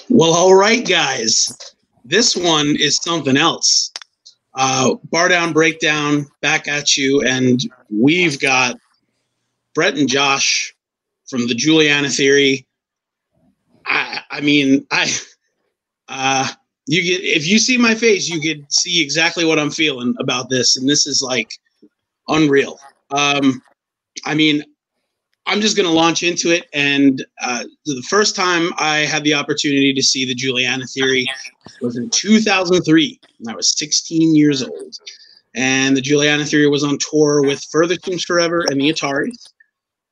Well, all right, guys. This one is something else. Bardown Breakdown back at you, and we've got Brett and Josh from the Juliana Theory. You get, if you see my face, you could see exactly what I'm feeling about this, and this is like unreal. I'm just going to launch into it. And the first time I had the opportunity to see the Juliana Theory was in 2003. And I was 16 years old. And the Juliana Theory was on tour with Further Teams Forever and the Ataris.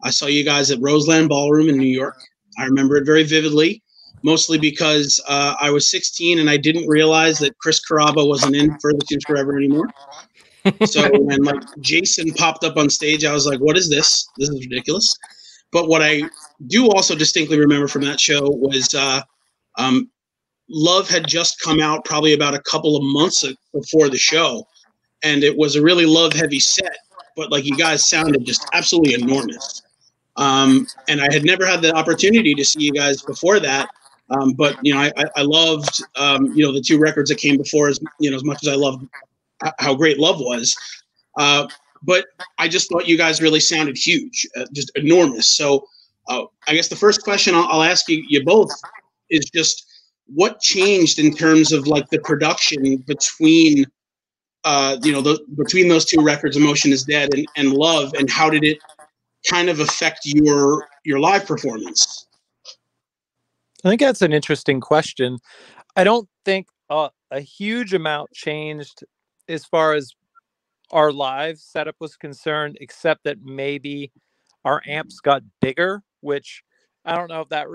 I saw you guys at Roseland Ballroom in New York. I remember it very vividly, mostly because I was 16 and I didn't realize that Chris Carrabba wasn't in Further Teams Forever anymore. So when like Jason popped up on stage, I was like, what is this? This is ridiculous. But what I do also distinctly remember from that show was Love had just come out probably about a couple of months before the show. And it was a really love-heavy set. But like you guys sounded just absolutely enormous. And I had never had the opportunity to see you guys before that. But, I loved, the two records that came before as much as I loved how great Love was. But I just thought you guys really sounded huge, just enormous. So I guess the first question I'll ask you both is just what changed in terms of like the production between, between those two records, Emotion is Dead and Love, and how did it kind of affect your live performance? I think that's an interesting question. I don't think a huge amount changed as far as our live setup was concerned, except that maybe our amps got bigger, which I don't know if that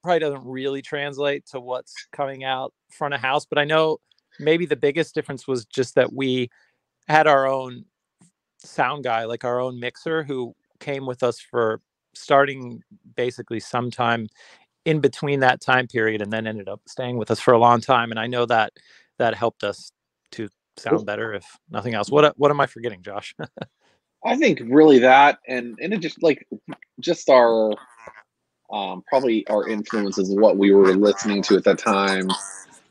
probably doesn't really translate to what's coming out front of house. But I know maybe the biggest difference was just that we had our own sound guy, like our own mixer, who came with us for starting basically sometime in between that time period and then ended up staying with us for a long time. And I know that helped us to sound better, if nothing else. What am I forgetting, Josh? I think really that, and it just our probably our influences, what we were listening to at that time.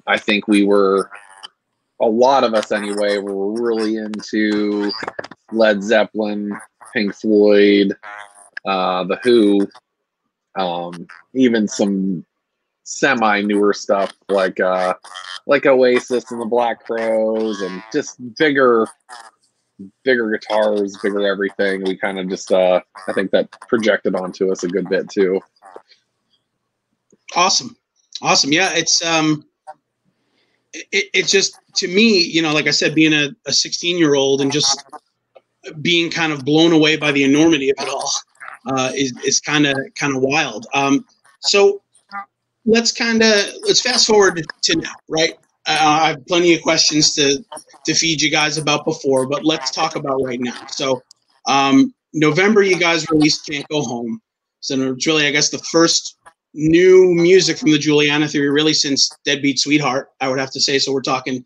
I think we were, a lot of us anyway, were really into Led Zeppelin, Pink Floyd, The Who, even some semi-newer stuff like Oasis and the Black Crowes, and just bigger guitars, bigger everything. We kind of just I think that projected onto us a good bit too. Awesome. Yeah, it's it just, to me, like I said, being a 16-year-old and just being kind of blown away by the enormity of it all is kind of wild. So let's fast forward to now, right? I have plenty of questions to feed you guys about before, but let's talk about right now. So November, you guys released Can't Go Home. So it's really, I guess, the first new music from the Juliana Theory really since Deadbeat Sweetheart, I would have to say. So we're talking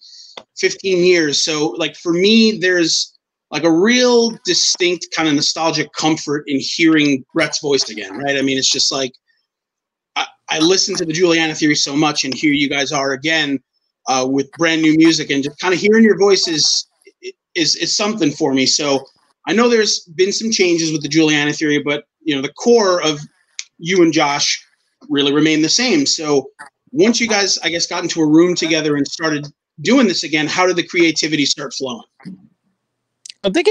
15 years. So like for me, there's like a real distinct kind of nostalgic comfort in hearing Brett's voice again, right? I mean, it's just like I listen to the Juliana Theory so much, and here you guys are again with brand new music, and just kind of hearing your voice is something for me. So I know there's been some changes with the Juliana Theory, but the core of you and Josh really remain the same. So once you guys, I guess, got into a room together and started doing this again, how did the creativity start flowing? I think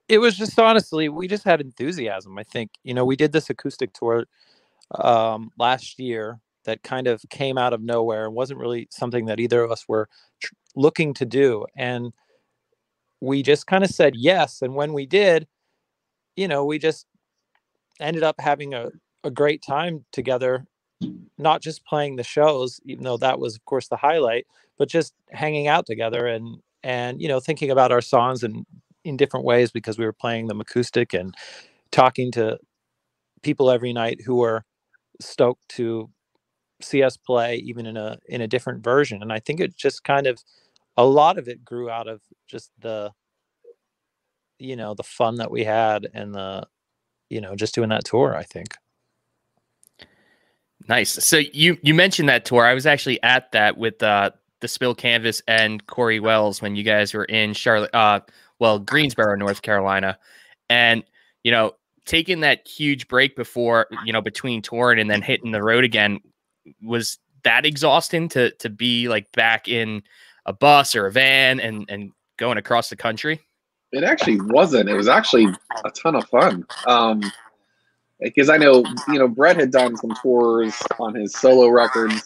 it was just, honestly, we just had enthusiasm. I think, we did this acoustic tour last year that kind of came out of nowhere and wasn't really something that either of us were looking to do. And we just kind of said yes. And when we did, we just ended up having a great time together, not just playing the shows, even though that was, of course, the highlight, but just hanging out together and thinking about our songs and in different ways, because we were playing them acoustic and talking to people every night who were stoked to see us play, even in a different version. And I think it just kind of, a lot of it grew out of just the fun that we had and the just doing that tour, I think. Nice. So you mentioned that tour. I was actually at that with the Spill Canvas and Corey Wells when you guys were in Charlotte, Greensboro, North Carolina, and taking that huge break before between touring and then hitting the road again, was that exhausting to be like back in a bus or a van and going across the country? It actually wasn't. It was actually a ton of fun. Because I know, Brett had done some tours on his solo records,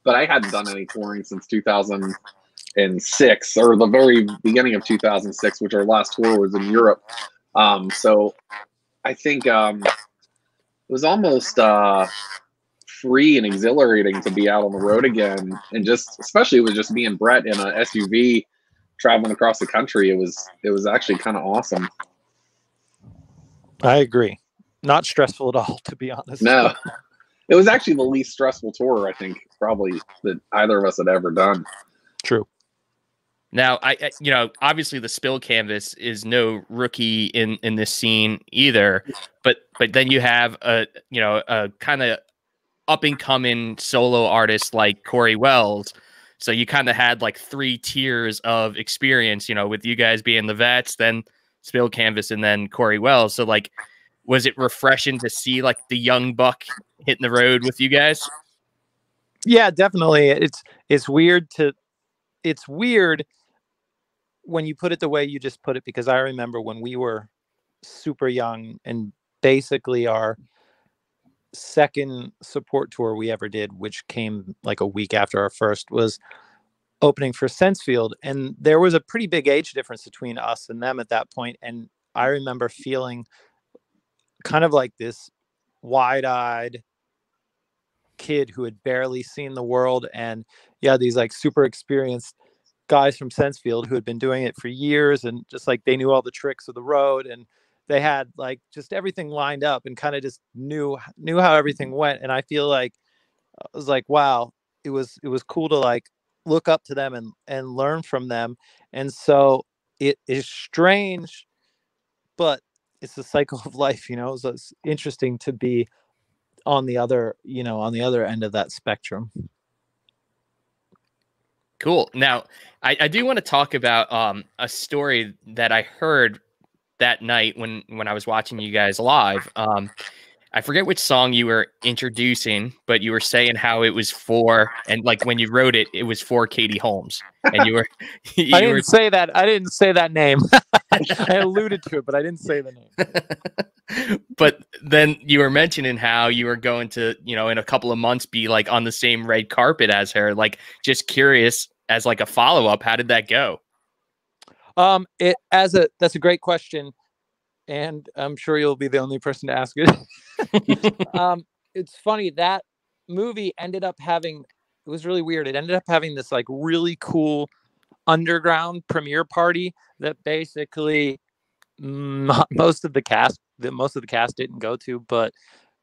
but I hadn't done any touring since 2006, or the very beginning of 2006, which our last tour was in Europe. So I think it was almost free and exhilarating to be out on the road again, and especially with just me and Brett in a SUV traveling across the country. It was actually kind of awesome. I agree. Not stressful at all, to be honest. No, it was actually the least stressful tour I think probably that either of us had ever done. True. Now, I obviously the Spill Canvas is no rookie in this scene either, but then you have a kind of up and coming solo artist like Corey Wells. So you kind of had like 3 tiers of experience, with you guys being the vets, then Spill Canvas, and then Corey Wells. So like, was it refreshing to see like the young buck hitting the road with you guys? Yeah, definitely. It's weird when you put it the way you just put it, because I remember when we were super young, and basically our second support tour we ever did, which came like a week after our first, was opening for Sensefield, and there was a pretty big age difference between us and them at that point. And I remember feeling kind of like this wide-eyed kid who had barely seen the world, and these like super experienced guys from Sensefield who had been doing it for years, and just like they knew all the tricks of the road, and they had like just everything lined up and kind of just knew how everything went. And I feel like I was like, wow, it was cool to like look up to them and learn from them. And so it is strange, but it's the cycle of life, so it's interesting to be on the other end of that spectrum. Cool. Now, I do want to talk about a story that I heard that night when I was watching you guys live. I forget which song you were introducing, but you were saying how it was for, and like when you wrote it, it was for Katie Holmes, and you were. I didn't say that. I didn't say that name. I alluded to it, but I didn't say the name. But then you were mentioning how you were going to, in a couple of months, be like on the same red carpet as her. Like, just curious, as like a follow up, how did that go? That's a great question, and I'm sure you'll be the only person to ask it. It's funny, that movie ended up having, it was really weird. It ended up having this like really cool underground premiere party that basically most of the cast didn't go to, but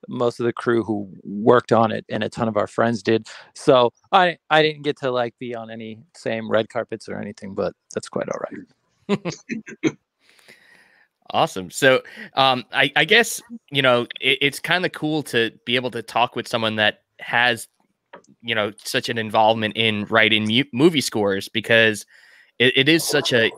most of the crew who worked on it and a ton of our friends did. So I didn't get to like be on any same red carpets or anything, but that's quite all right. Awesome. So I guess, it's kind of cool to be able to talk with someone that has, such an involvement in writing movie scores, because it is such a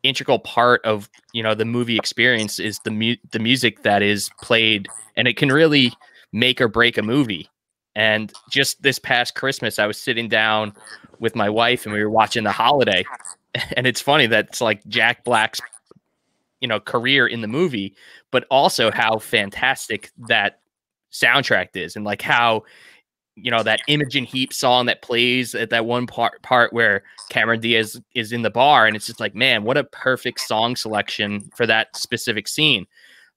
integral part of, the movie experience is the music that is played, and it can really make or break a movie. And just this past Christmas, I was sitting down with my wife and we were watching The Holiday. And it's funny that it's like Jack Black's, career in the movie, but also how fantastic that soundtrack is, and like how, that Imogen Heap song that plays at that one part where Cameron Diaz is in the bar, and it's just like, man, what a perfect song selection for that specific scene.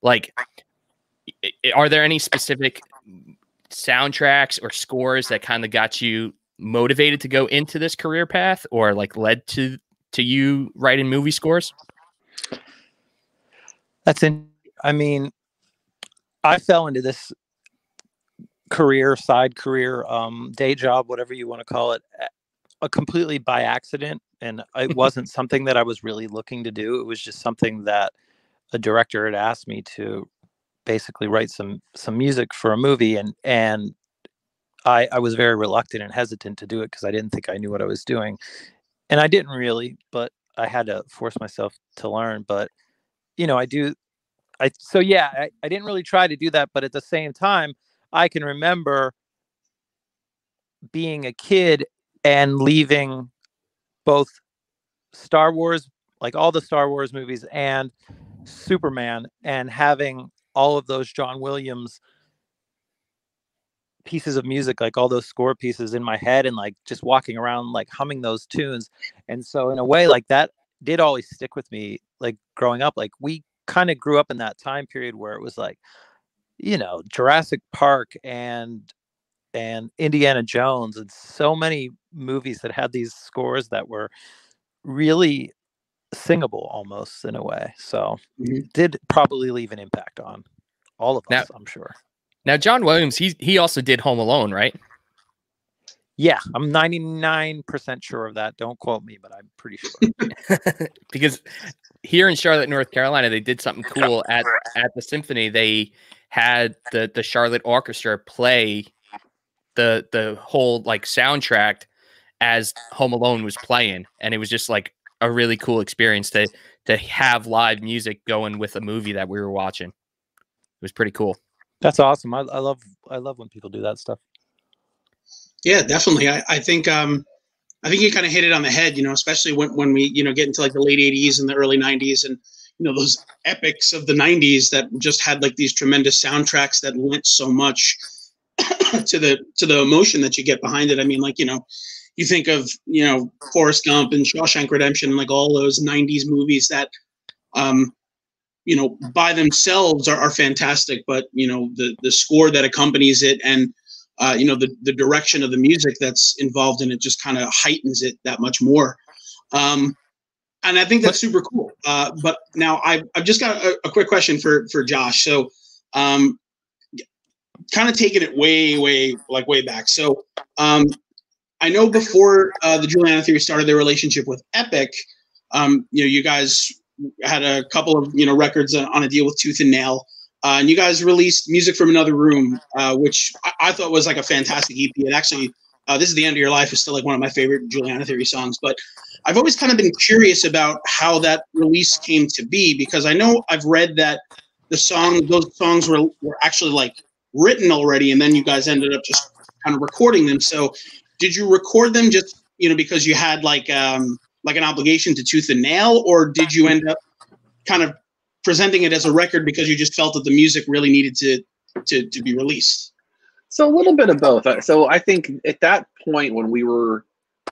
Like, are there any specific soundtracks or scores that kind of got you motivated to go into this career path, or like led to you writing movie scores? I mean, I fell into this side career, day job, whatever you want to call it, completely by accident. And it wasn't something that I was really looking to do. It was just something that a director had asked me to basically write some music for a movie. And I was very reluctant and hesitant to do it because I didn't think I knew what I was doing. And I didn't really, but I had to force myself to learn. But, I do. I didn't really try to do that. But at the same time, I can remember being a kid and leaving both Star Wars, like all the Star Wars movies, and Superman, and having all of those John Williams pieces of music, like all those score pieces in my head, and like just walking around like humming those tunes. And so in a way, like that did always stick with me, like growing up. Like we kind of grew up in that time period where it was like, Jurassic Park and Indiana Jones, and so many movies that had these scores that were really singable almost in a way. So did probably leave an impact on all of us, I'm sure. Now, John Williams, he also did Home Alone, right? Yeah, I'm 99% sure of that. Don't quote me, but I'm pretty sure. Because here in Charlotte, North Carolina, they did something cool at the symphony. They had the Charlotte Orchestra play the whole like soundtrack as Home Alone was playing, and it was just like a really cool experience to have live music going with a movie that we were watching. It was pretty cool. That's awesome. I love when people do that stuff. Yeah, definitely. I think you kind of hit it on the head, especially when we, get into like the late 80s and the early 90s, and, those epics of the 90s that just had like these tremendous soundtracks that lent so much to the emotion that you get behind it. I mean, like, you think of, Forrest Gump and Shawshank Redemption, like all those 90s movies that, by themselves are fantastic, but, the score that accompanies it and, the direction of the music that's involved in it just kind of heightens it that much more. And I think that's super cool. But now I've just got a quick question for Josh. So kind of taking it way back. So I know before the Juliana Theory started their relationship with Epic, you guys had a couple of, records on a deal with Tooth and Nail. And you guys released Music from Another Room, which I thought was like a fantastic EP. And actually, This Is the End of Your Life is still like one of my favorite Juliana Theory songs. But I've always kind of been curious about how that release came to be, because I know I've read that those songs were actually like written already, and then you guys ended up just kind of recording them. So did you record them just, because you had like an obligation to Tooth and Nail, or did you end up kind of presenting it as a record because you just felt that the music really needed to be released? So a little bit of both. So I think at that point when we were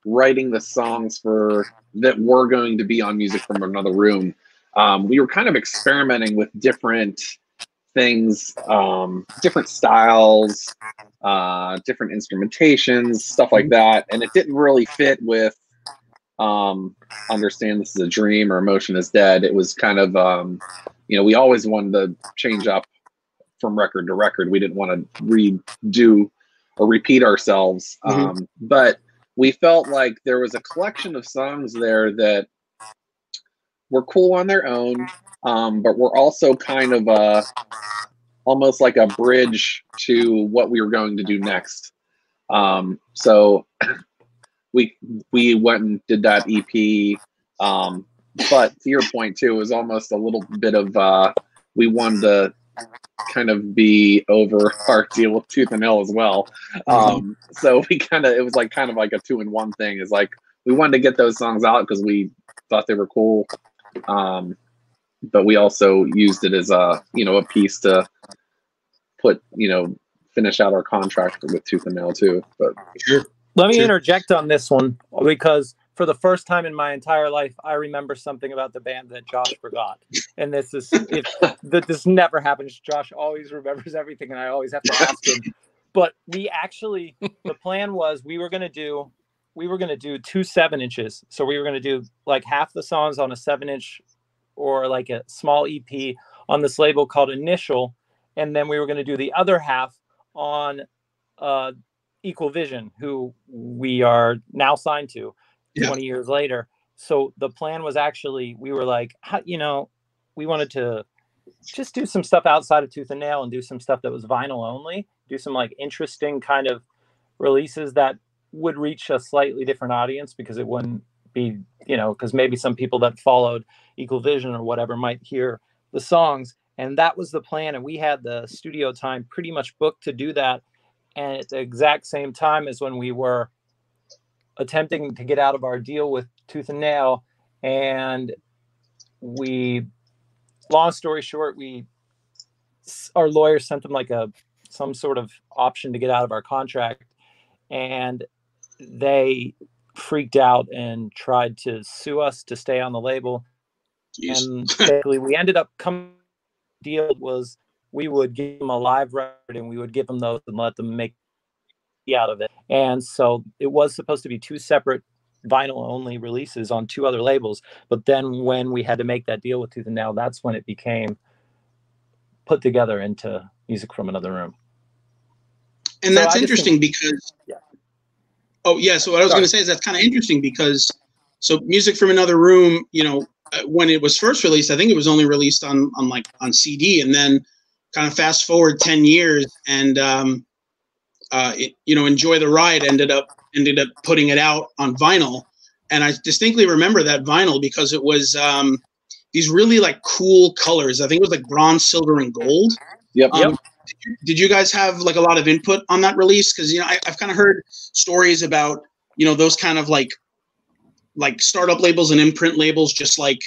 writing the songs that were going to be on Music from Another Room, we were kind of experimenting with different things, different styles, different instrumentations, stuff like that. And it didn't really fit with Understand This Is a Dream or Emotion Is Dead. It was kind of, we always wanted to change up from record to record. We didn't want to redo or repeat ourselves. But we felt like there was a collection of songs there that were cool on their own, but were also kind of almost like a bridge to what we were going to do next. So we went and did that EP. But to your point too, it was almost a little bit of we wanted to kind of be over our deal with Tooth and Nail as well. So it was like kind of like a 2-in-1 thing. Is like we wanted to get those songs out because we thought they were cool. But we also used it as a piece to put, finish out our contract with Tooth and Nail too. But let me interject on this one, because for the first time in my entire life, I remember something about the band that Josh forgot. And this never happens. Josh always remembers everything, and I always have to ask him. But we actually, the plan was we were going to do 2 7-inches. So we were going to do like half the songs on a 7-inch or like a small EP on this label called Initial. And then we were going to do the other half on Equal Vision, who we are now signed to 20 years later. So the plan was actually, we were like, we wanted to just do some stuff outside of Tooth and Nail and do some stuff that was vinyl only, do some like interesting kind of releases that would reach a slightly different audience, because it wouldn't be, because maybe some people that followed Equal Vision or whatever might hear the songs. And that was the plan. And we had the studio time pretty much booked to do that. And at the exact same time as when we were attempting to get out of our deal with Tooth and Nail. And long story short, our lawyer sent them like some sort of option to get out of our contract. And they freaked out and tried to sue us to stay on the label. Jeez. And basically we ended up coming deal was we would give them a live record and we would give them those and let them make out of it. And so it was supposed to be 2 separate vinyl only releases on 2 other labels. But then when we had to make that deal with Tooth and Nail, that's when it became put together into Music from Another Room. And so that's interesting because oh yeah, so what I was going to say is that's kind of interesting because so Music from Another Room, when it was first released, I think it was only released on CD, and then kind of fast forward 10 years and Enjoy the Ride ended up putting it out on vinyl. And I distinctly remember that vinyl because it was these really like cool colors. I think it was like bronze, silver, and gold. Yep. Did you guys have like a lot of input on that release? Because I've kind of heard stories about those kind of like startup labels and imprint labels just like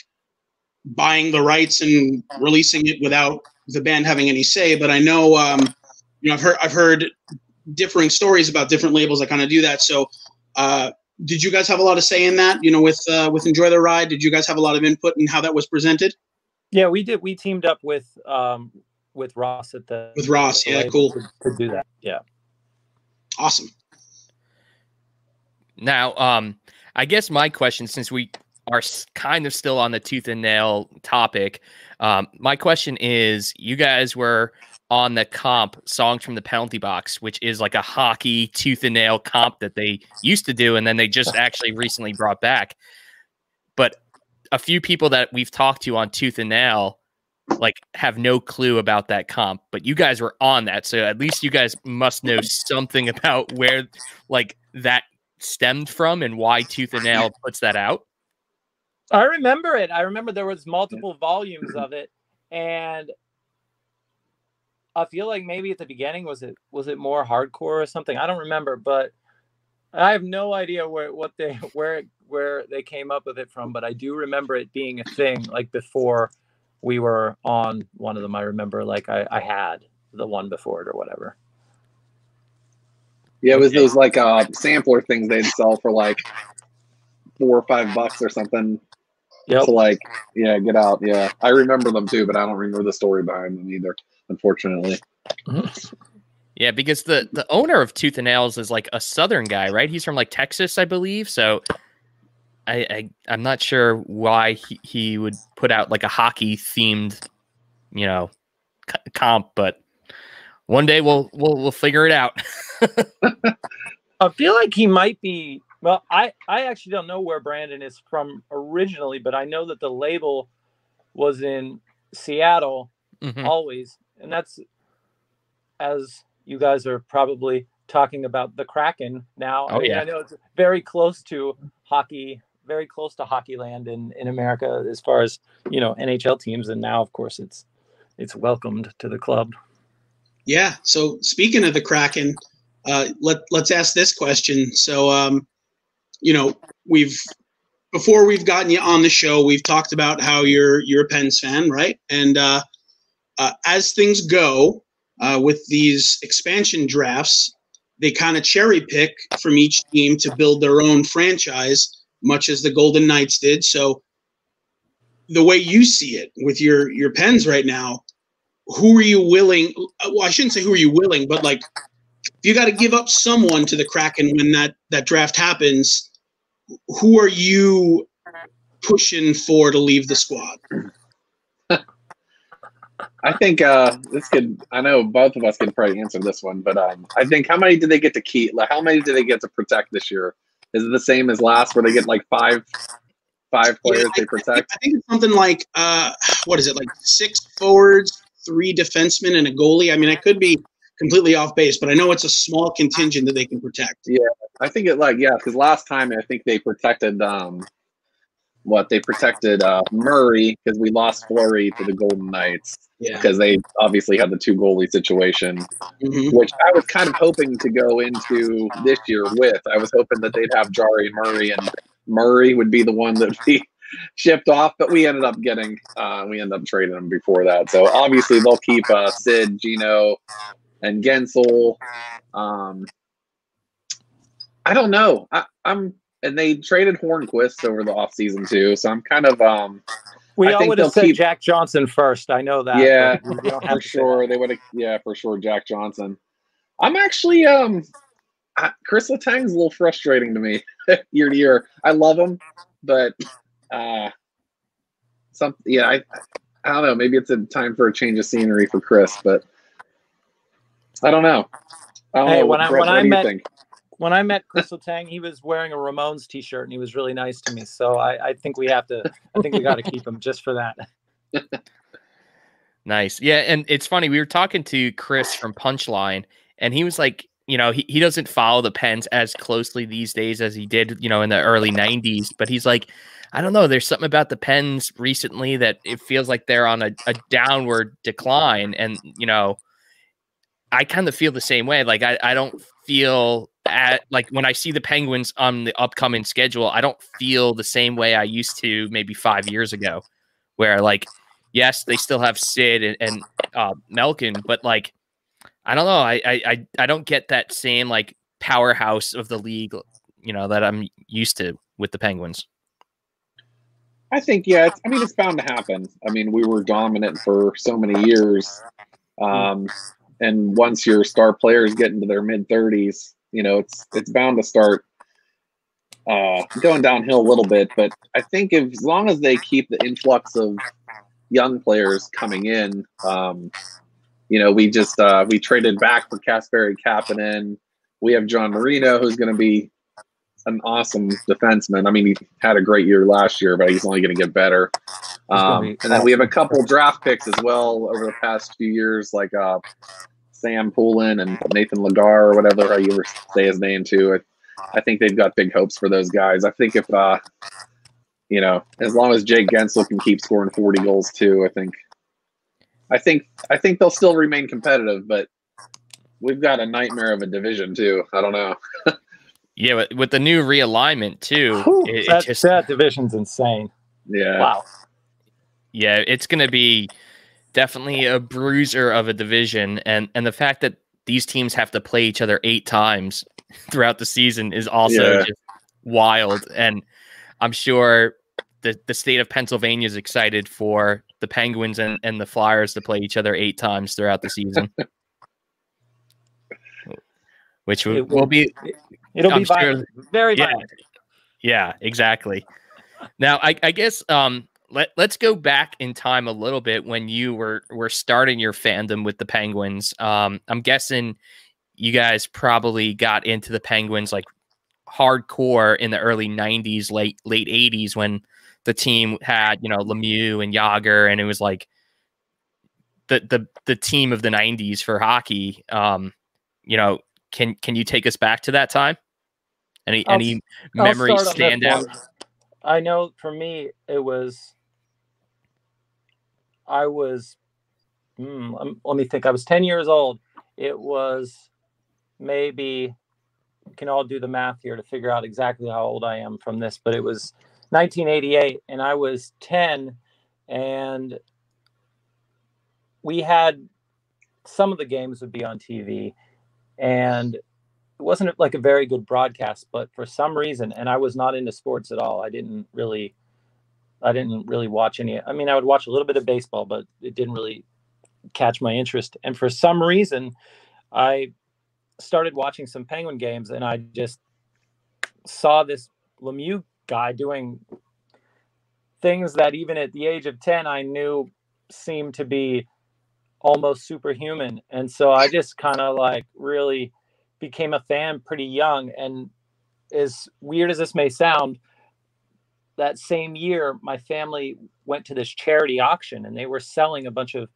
buying the rights and releasing it without the band having any say. But I know I've heard differing stories about different labels that kind of do that. So did you guys have a lot of say in that? With Enjoy the Ride, did you guys have a lot of input in how that was presented? Yeah, we did. We teamed up with Ross yeah, cool to do that. Yeah, awesome. Now, I guess my question, since we are kind of still on the Tooth and Nail topic, my question is: you guys were on the comp Songs from the Penalty Box, which is like a hockey Tooth and Nail comp that they used to do, and then they just actually recently brought back. But a few people that we've talked to on Tooth and Nail have no clue about that comp, but you guys were on that, so at least you guys must know something about where that stemmed from and why Tooth and Nail puts that out. I remember it. I remember there was multiple volumes of it, and I feel like maybe at the beginning was it more hardcore or something? I don't remember, but I have no idea where they came up with it from. But I do remember it being a thing before we were on one of them. I remember I had the one before it or whatever. Yeah, it was those sampler things they'd sell for $4 or $5 or something. Yep. To get out. Yeah, I remember them too, but I don't remember the story behind them either, unfortunately. Yeah, because the owner of Tooth and Nails is a Southern guy, right? He's from Texas, I believe. So I'm not sure why he would put out a hockey themed, comp, but one day we'll figure it out. I feel like he might be. Well, I actually don't know where Brandon is from originally, but I know that the label was in Seattle always. And that's, as you guys are probably talking about, the Kraken now. Oh, yeah. I know it's very close to hockey land in America as far as, NHL teams. And now, of course, it's welcomed to the club. Yeah. So speaking of the Kraken, let's ask this question. So, before we've gotten you on the show, we've talked about how you're a Pens fan, right? And as things go with these expansion drafts, they kind of cherry pick from each team to build their own franchise, much as the Golden Knights did. So the way you see it with your Pens right now, who are you willing? Well, I shouldn't say who are you willing, but if you got to give up someone to the Kraken when that draft happens, who are you pushing for to leave the squad? I think I know both of us can probably answer this one, but I think how many did they get to keep? How many did they get to protect this year? Is it the same as last where they get five players they protect? I think it's something what is it, 6 forwards, 3 defensemen, and a goalie? I mean, I could be completely off base, but I know it's a small contingent that they can protect. Yeah, I think because last time I think they protected Murray because we lost Fleury to the Golden Knights because they obviously had the 2 goalie situation, which I was kind of hoping to go into this year with. I was hoping that they'd have Jari and Murray, and Murray would be the one that we shipped off, but we ended up trading him before that. So obviously they'll keep Sid, Gino, and Gensel. I don't know. And they traded Hornquist over the offseason too, so I'm kind of we all would have said Jack Johnson first. I know that. Yeah, we don't have for sure. They would have. Yeah, for sure, Jack Johnson. I'm actually Chris Letang's a little frustrating to me year to year. I love him, but I don't know. Maybe it's a time for a change of scenery for Chris, but I don't know. Hey, what do you think? When I met Chris Letang, he was wearing a Ramones t-shirt and he was really nice to me. So I think we got to keep him just for that. Nice. Yeah. And it's funny. We were talking to Chris from Punchline and he was like, he doesn't follow the Pens as closely these days as he did, in the early 90s. But he's like, I don't know. There's something about the Pens recently that it feels like they're on a downward decline. And, I kind of feel the same way. Like, I don't feel when I see the Penguins on the upcoming schedule, I don't feel the same way I used to maybe 5 years ago, where yes, they still have Sid and Melkin, but I don't know. I don't get that same powerhouse of the league, that I'm used to with the Penguins. I think, it's bound to happen. I mean, we were dominant for so many years. And once your star players get into their mid-30s, it's bound to start going downhill a little bit. But I think as long as they keep the influx of young players coming in, we traded back for Kasperi Kapanen. We have John Marino, who's going to be an awesome defenseman. I mean, he had a great year last year, but he's only going to get better. And then we have a couple draft picks as well over the past few years, like Sam Poulin and Nathan Lagar, or whatever, how you ever say his name too. I think they've got big hopes for those guys. I think if, as long as Jake Gensel can keep scoring 40 goals too, I think they'll still remain competitive, but we've got a nightmare of a division too. I don't know. Yeah, with the new realignment too, that division's insane. Yeah. Wow. Yeah, it's going to be definitely a bruiser of a division, and the fact that these teams have to play each other 8 times throughout the season is also just wild. And I'm sure the state of Pennsylvania is excited for the Penguins and the Flyers to play each other 8 times throughout the season. Which will be... It'll be violent. Very violent. Yeah, exactly. Now, I guess let's go back in time a little bit when you were starting your fandom with the Penguins. I'm guessing you guys probably got into the Penguins hardcore in the early 90s, late 80s, when the team had, Lemieux and Jágr, and it was the team of the 90s for hockey. Can you take us back to that time? Any memories stand out? I know for me, let me think. I was 10 years old. It was maybe, we can all do the math here to figure out exactly how old I am from this, but it was 1988 and I was 10, and we had some of the games would be on TV, and it wasn't a very good broadcast, but for some reason, and I was not into sports at all. I didn't really watch any. I mean, I would watch a little bit of baseball, but it didn't really catch my interest. And for some reason, I started watching some Penguin games, and I just saw this Lemieux guy doing things that even at the age of 10, I knew seemed to be almost superhuman. And so I just kind of really became a fan pretty young. And as weird as this may sound, that same year, my family went to this charity auction, and they were selling a bunch of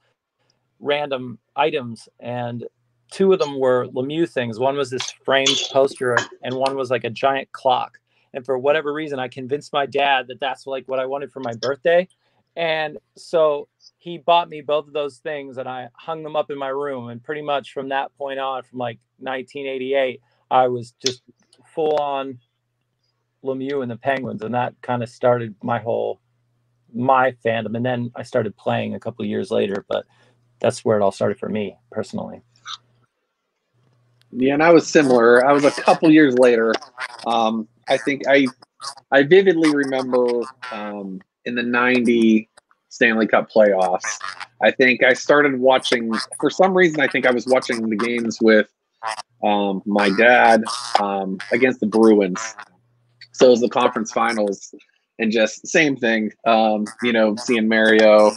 random items. And two of them were Lemieux things. One was this framed poster, and one was like a giant clock. And for whatever reason, I convinced my dad that that's like what I wanted for my birthday. And so he bought me both of those things, and I hung them up in my room. And pretty much from that point on, from like 1988, I was just full on Lemieux and the Penguins. And that kind of started my fandom. And then I started playing a couple of years later, but that's where it all started for me personally. Yeah, and I was similar. I was a couple years later. I think I vividly remember in the 90 Stanley Cup playoffs. I think I started watching, for some reason, I think I was watching the games with my dad against the Bruins. So it was the conference finals, and just same thing, seeing Mario.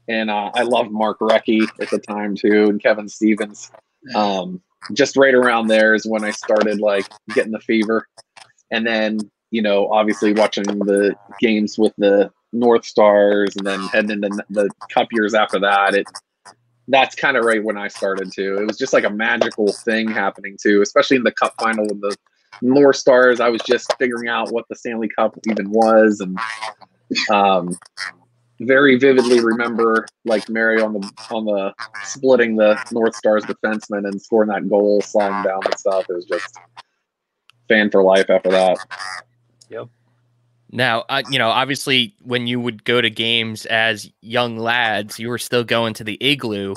And I loved Mark Recchi at the time too, and Kevin Stevens. Just right around there is when I started like getting the fever. And then, obviously watching the games with the North Stars, and then heading into the cup years after that, that's kind of right when I started too. It was just like a magical thing happening too, especially in the cup final with the North Stars. I was just figuring out what the Stanley Cup even was, and very vividly remember like Mario on the splitting the North Stars defenseman and scoring that goal, sliding down and stuff. It was just fan for life after that. Yep. Now, obviously when you would go to games as young lads, you were still going to the Igloo.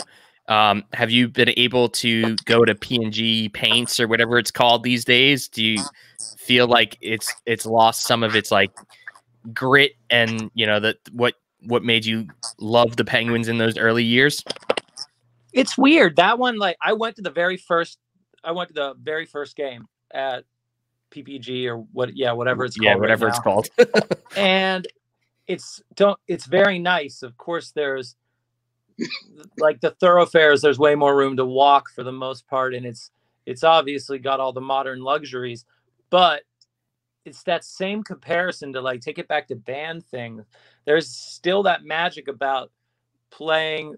Have you been able to go to P&G Paints or whatever it's called these days? Do you feel like it's lost some of its like grit and what made you love the Penguins in those early years? It's weird. That one, like I went to the very first game at PPG or whatever it's called. Yeah, whatever it's called. And it's very nice. Of course, there's like the thoroughfares, there's way more room to walk for the most part, and it's obviously got all the modern luxuries, but it's that same comparison to like take it back to band thing. There's still that magic about playing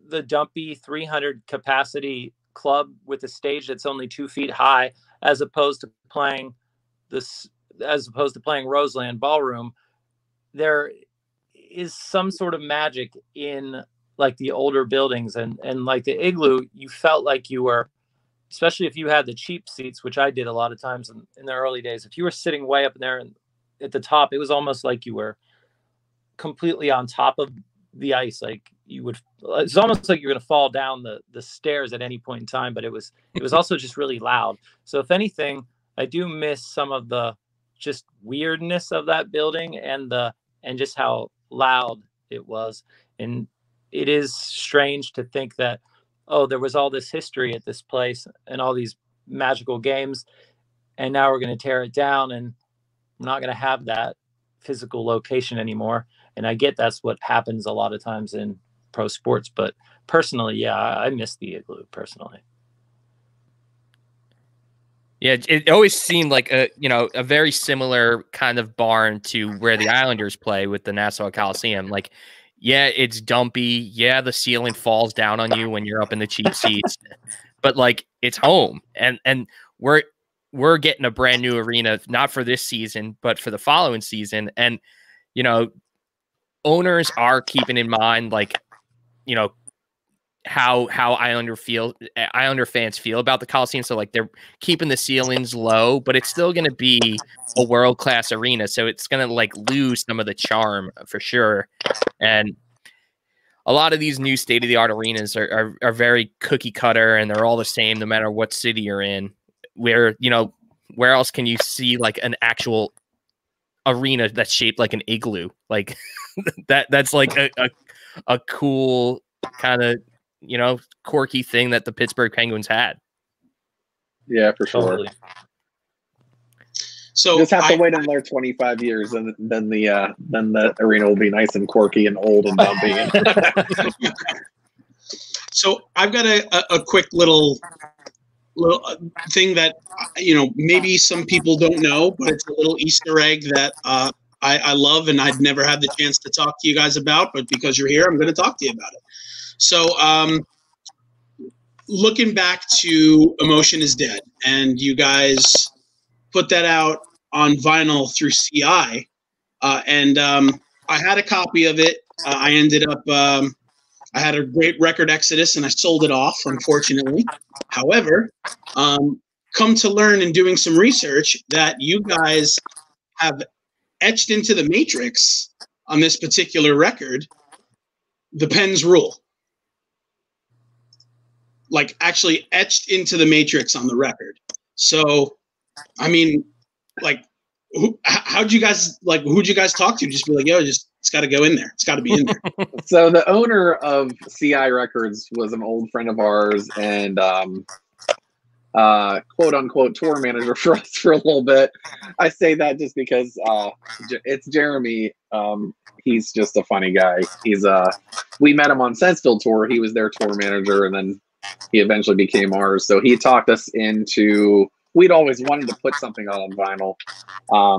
the dumpy 300 capacity club with a stage that's only 2 feet high, as opposed to playing Roseland Ballroom. There is some sort of magic in like the older buildings, and like the Igloo, you felt like you were, especially if you had the cheap seats, which I did a lot of times in the early days. If you were sitting way up in there and at the top, it was almost like you were completely on top of the ice. Like it's almost like you're going to fall down the stairs at any point in time, but it was also just really loud. So if anything, I do miss some of the just weirdness of that building and just how loud it was. And it is strange to think that, oh, there was all this history at this place and all these magical games, and now we're going to tear it down, and we're not going to have that physical location anymore. And I get that's what happens a lot of times in pro sports, but personally, yeah, I miss the Igloo personally. Yeah, it always seemed like a very similar kind of barn to where the Islanders play with the Nassau Coliseum. Like, yeah, it's dumpy. Yeah, the ceiling falls down on you when you're up in the cheap seats, but like it's home, and we're getting a brand new arena, not for this season, but for the following season. And owners are keeping in mind like how Islander fans feel about the Coliseum. So like they're keeping the ceilings low, but it's still going to be a world-class arena. So it's going to like lose some of the charm for sure. And a lot of these new state-of-the-art arenas are very cookie cutter, and they're all the same no matter what city you're in. Where else can you see like an actual arena that's shaped like an igloo? Like that's like a cool kind of quirky thing that the Pittsburgh Penguins had. Yeah, for sure. Totally. So just have to wait another 25 years, and then the arena will be nice and quirky and old and dumpy. So I've got a quick little thing that maybe some people don't know, but it's a little Easter egg that I love, and I'd never had the chance to talk to you guys about, but because you're here, I'm going to talk to you about it. So looking back to Emotion is Dead, and you guys put that out on vinyl through CI, and I had a copy of it. I ended up, I had a great record exodus, and I sold it off, unfortunately. However, come to learn in doing some research that you guys have etched into the matrix on this particular record the Pens rule. Like, actually etched into the matrix on the record. So, I mean, like, who'd you guys talk to? Just be like, yo, it's got to go in there. It's got to be in there. So the owner of CI Records was an old friend of ours, and quote unquote tour manager for us for a little bit. I say that just because it's Jeremy. He's just a funny guy. We met him on Sensefield tour. He was their tour manager, and then he eventually became ours. So he talked us into. We'd always wanted to put something out on vinyl.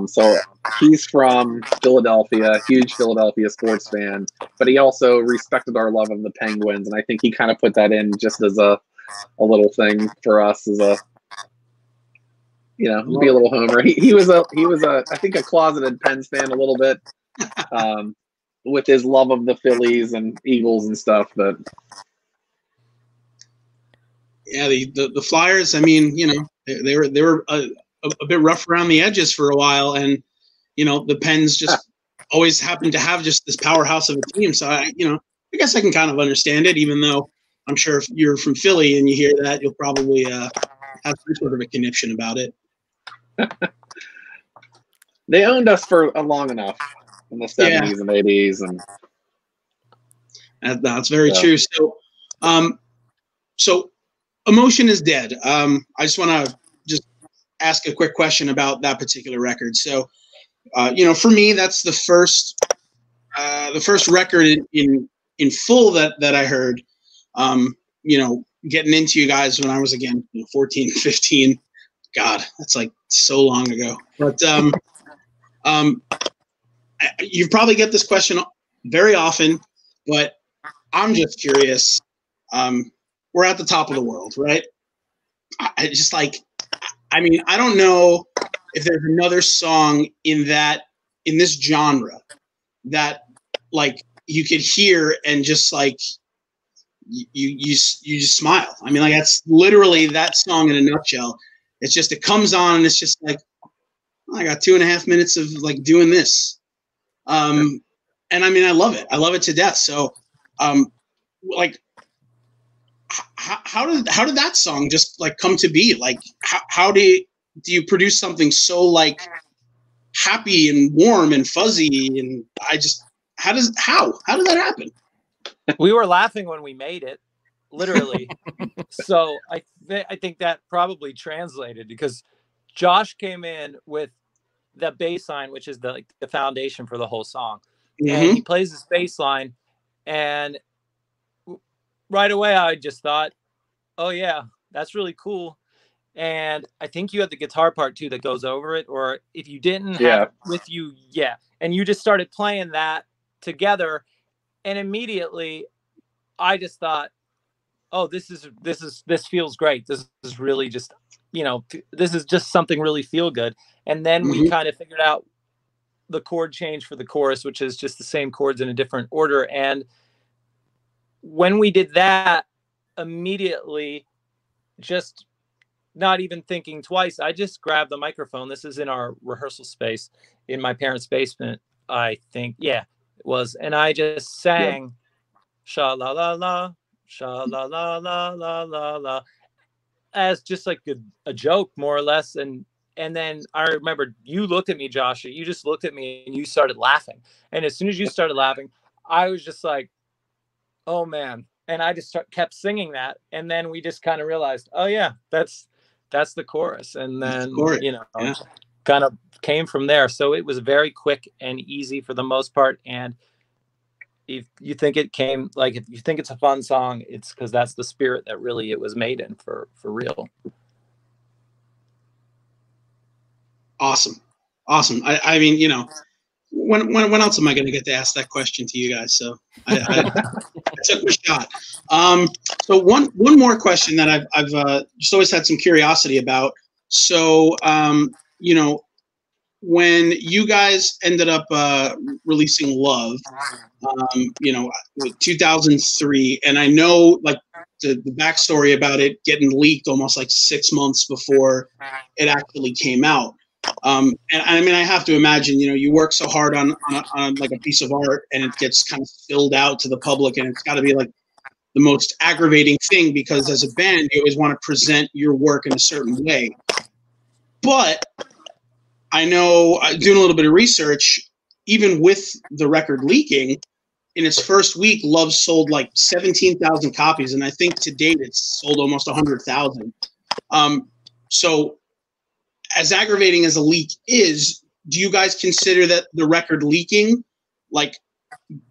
So he's from Philadelphia, huge Philadelphia sports fan, but he also respected our love of the Penguins, and I think he kind of put that in just as a little thing for us, as a, be a little homer. He was I think a closeted Pens fan a little bit, with his love of the Phillies and Eagles and stuff. But yeah, the Flyers, I mean, they were a bit rough around the edges for a while, and the Pens just always happened to have just this powerhouse of a team. So I guess I can kind of understand it, even though I'm sure if you're from Philly and you hear that, you'll probably have some sort of a conniption about it. They owned us for long enough in the 70s and 80s, and that's very true. So, so Emotion is Dead. I just want to ask a quick question about that particular record. So, for me, that's the first record in full that I heard. Getting into you guys when I was, again, 14, 15. God, that's like so long ago. But you probably get this question very often, but I'm just curious. We're at the top of the world, right? I don't know if there's another song in this genre that, like, you could hear and just like you just smile. I mean, like, that's literally that song in a nutshell. It's just, it comes on and it's just like, oh, I got 2.5 minutes of like doing this. And I mean, I love it. I love it to death. So, like, how did that song just like come to be? Like, how do you produce something so like happy and warm and fuzzy? And how did that happen? We were laughing when we made it, literally. So I think that probably translated, because Josh came in with the bass line, which is the foundation for the whole song. Mm-hmm. And he plays this bass line, and right away I just thought, oh yeah, that's really cool. And I think you have the guitar part too that goes over it, or if you didn't have it with you, and you just started playing that together, and immediately I just thought, oh, this feels great. This is really just, this is just something really feel good. And then we kind of figured out the chord change for the chorus, which is just the same chords in a different order. And when we did that, immediately, just not even thinking twice, I just grabbed the microphone. This is in our rehearsal space in my parents' basement, I think. Yeah, it was. And I just sang sha la la la, sha la la la la la la, as just like a joke, more or less. And then I remember you looked at me, Josh. You just looked at me and you started laughing. And as soon as you started laughing, I was just like, oh man. And I just kept singing that. And then we just kind of realized, oh yeah, that's the chorus. And then, kind of came from there. So it was very quick and easy for the most part. And if you think if you think it's a fun song, it's because that's the spirit that really it was made in for real. Awesome. I mean, when else am I going to get to ask that question to you guys? So I took my shot. So one more question that I've just always had some curiosity about. So you know, when you guys ended up releasing Love, you know, 2003, and I know like the backstory about it getting leaked almost like 6 months before it actually came out. And I mean, I have to imagine, you know, you work so hard on like a piece of art, and it gets kind of spilled out to the public, and it's got to be like the most aggravating thing, because as a band, you always want to present your work in a certain way. But I know, doing a little bit of research, even with the record leaking, in its first week, Love sold like 17,000 copies, and I think to date it's sold almost 100,000. So, as aggravating as a leak is, do you guys consider that the record leaking, like,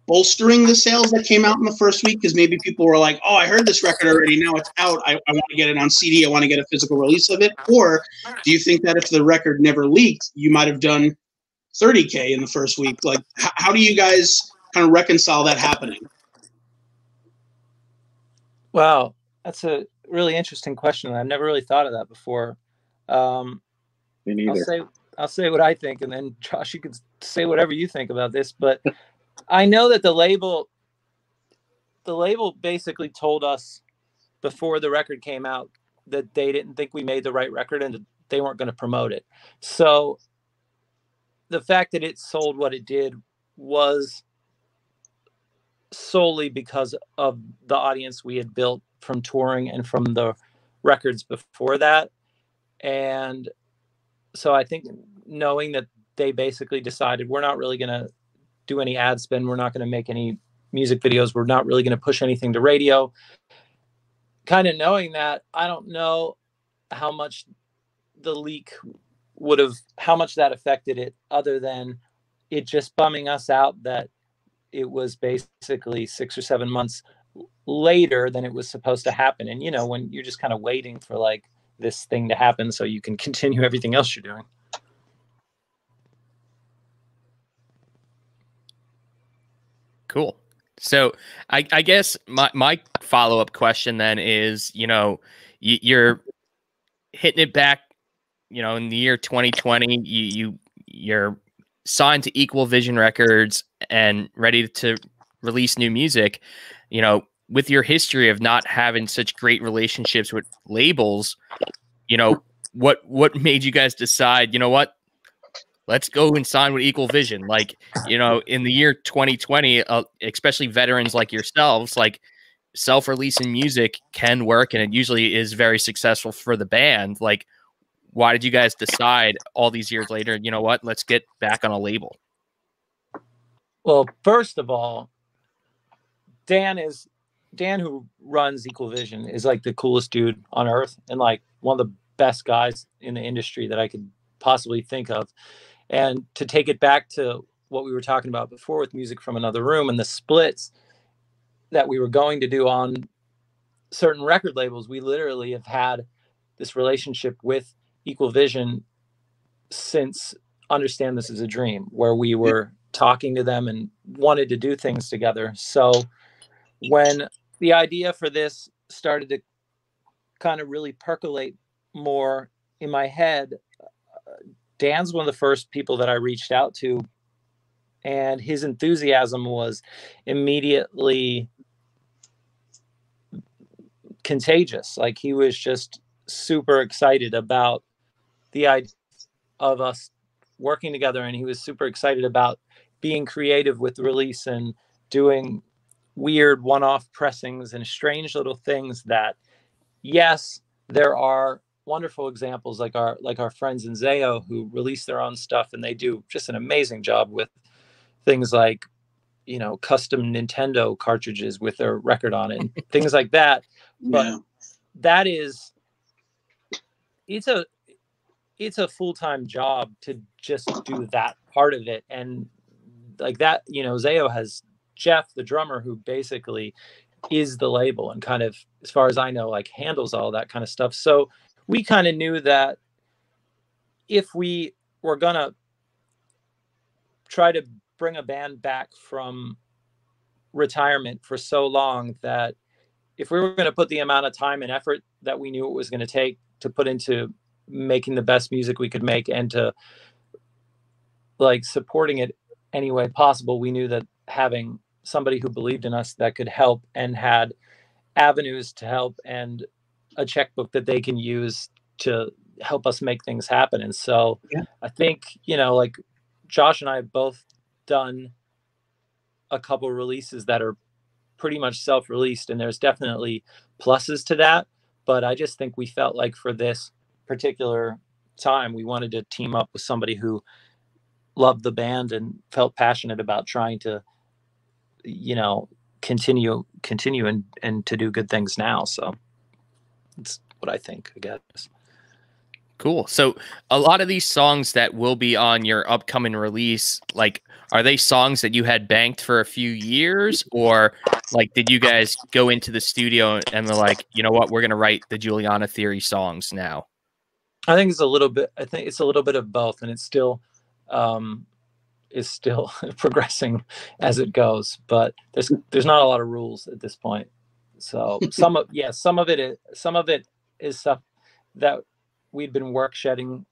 bolstering the sales that came out in the first week? Because maybe people were like, "Oh, I heard this record already. Now it's out. I want to get it on CD. I want to get a physical release of it." Or do you think that if the record never leaked, you might have done 30K in the first week? Like, how do you guys kind of reconcile that happening? Wow, that's a really interesting question. I've never really thought of that before. Me neither. I'll say what I think, and then Josh, you can say whatever you think about this. But I know that the label basically told us before the record came out that they didn't think we made the right record and that they weren't going to promote it. So the fact that it sold what it did was solely because of the audience we had built from touring and from the records before that. And so I think knowing that they basically decided we're not really going to do any ad spend, we're not going to make any music videos, we're not really going to push anything to radio, kind of knowing that, I don't know how much the leak how much that affected it, other than it just bumming us out that it was basically 6 or 7 months later than it was supposed to happen. And, you know, when you're just kind of waiting for like this thing to happen so you can continue everything else you're doing. Cool. So I guess my follow-up question then is, you know, you're hitting it back, you know, in the year 2020, you're signed to Equal Vision Records and ready to release new music. You know, with your history of not having such great relationships with labels, you know, what made you guys decide, you know what, let's go and sign with Equal Vision? Like, you know, in the year 2020, especially veterans like yourselves, like, self-releasing music can work, and it usually is very successful for the band. Like, why did you guys decide all these years later, you know what, let's get back on a label? Well, first of all, Dan, who runs Equal Vision, is like the coolest dude on earth, and like one of the best guys in the industry that I could possibly think of. And to take it back to what we were talking about before with Music from Another Room and the splits that we were going to do on certain record labels, we literally have had this relationship with Equal Vision since Understand This Is a Dream, where we were talking to them and wanted to do things together. So when the idea for this started to kind of really percolate more in my head, Dan's one of the first people that I reached out to, and his enthusiasm was immediately contagious. Like, he was just super excited about the idea of us working together, and he was super excited about being creative with the release and doing weird one-off pressings and strange little things that, yes, there are wonderful examples like our friends in Zayo who release their own stuff, and they do just an amazing job with things like, you know, custom Nintendo cartridges with their record on it and things like that. But that is, it's a full-time job to just do that part of it. And like that, you know, Zayo has Jeff, the drummer, who basically is the label and kind of, as far as I know, like handles all that kind of stuff. So we kind of knew that if we were gonna try to bring a band back from retirement for so long that if we were going to put the amount of time and effort that we knew it was going to take to put into making the best music we could make and to like supporting it any way possible, we knew that having somebody who believed in us that could help and had avenues to help and a checkbook that they can use to help us make things happen. And so I think, you know, like Josh and I have both done a couple releases that are pretty much self-released, and there's definitely pluses to that. But I just think we felt like for this particular time, we wanted to team up with somebody who loved the band and felt passionate about trying to, you know, continue and to do good things now. So that's what I think, I guess. Cool. So a lot of these songs that will be on your upcoming release, like, are they songs that you had banked for a few years, or like, did you guys go into the studio and they're like, you know what, we're going to write the Juliana Theory songs now? I think it's a little bit of both, and it's still progressing as it goes, but there's not a lot of rules at this point. So some of it is stuff that we'd been work shedding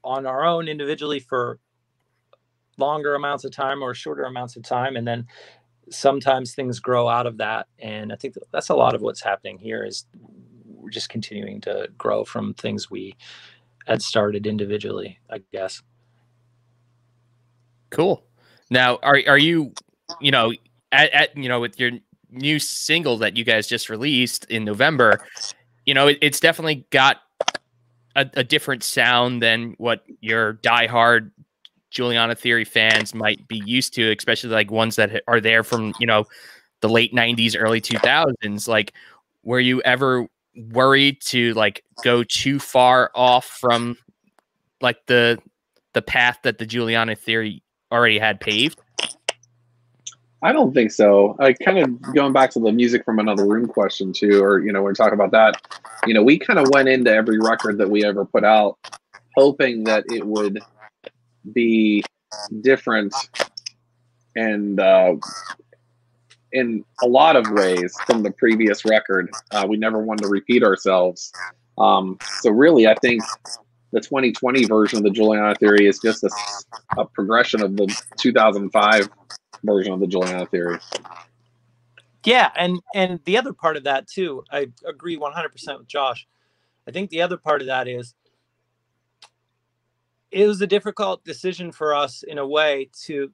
on our own individually for longer amounts of time or shorter amounts of time. And then sometimes things grow out of that. And I think that's a lot of what's happening here is we're just continuing to grow from things we had started individually, I guess. Cool. Now, are you, you know, you know, with your new single that you guys just released in November, you know, it's definitely got a different sound than what your diehard Juliana Theory fans might be used to, especially like ones that are there from, you know, the late 90s, early 2000s. Like, were you ever worried to like go too far off from like the path that the Juliana Theory already had paved? I don't think so. I kind of going back to the music from another room question too, or, you know, when we talk about that, you know, we kind of went into every record that we ever put out hoping that it would be different and in a lot of ways from the previous record. We never wanted to repeat ourselves. So really, I think the 2020 version of the Juliana Theory is just a progression of the 2005 version of the Juliana Theory. Yeah, and the other part of that too, I agree 100% with Josh. I think the other part of that is it was a difficult decision for us in a way to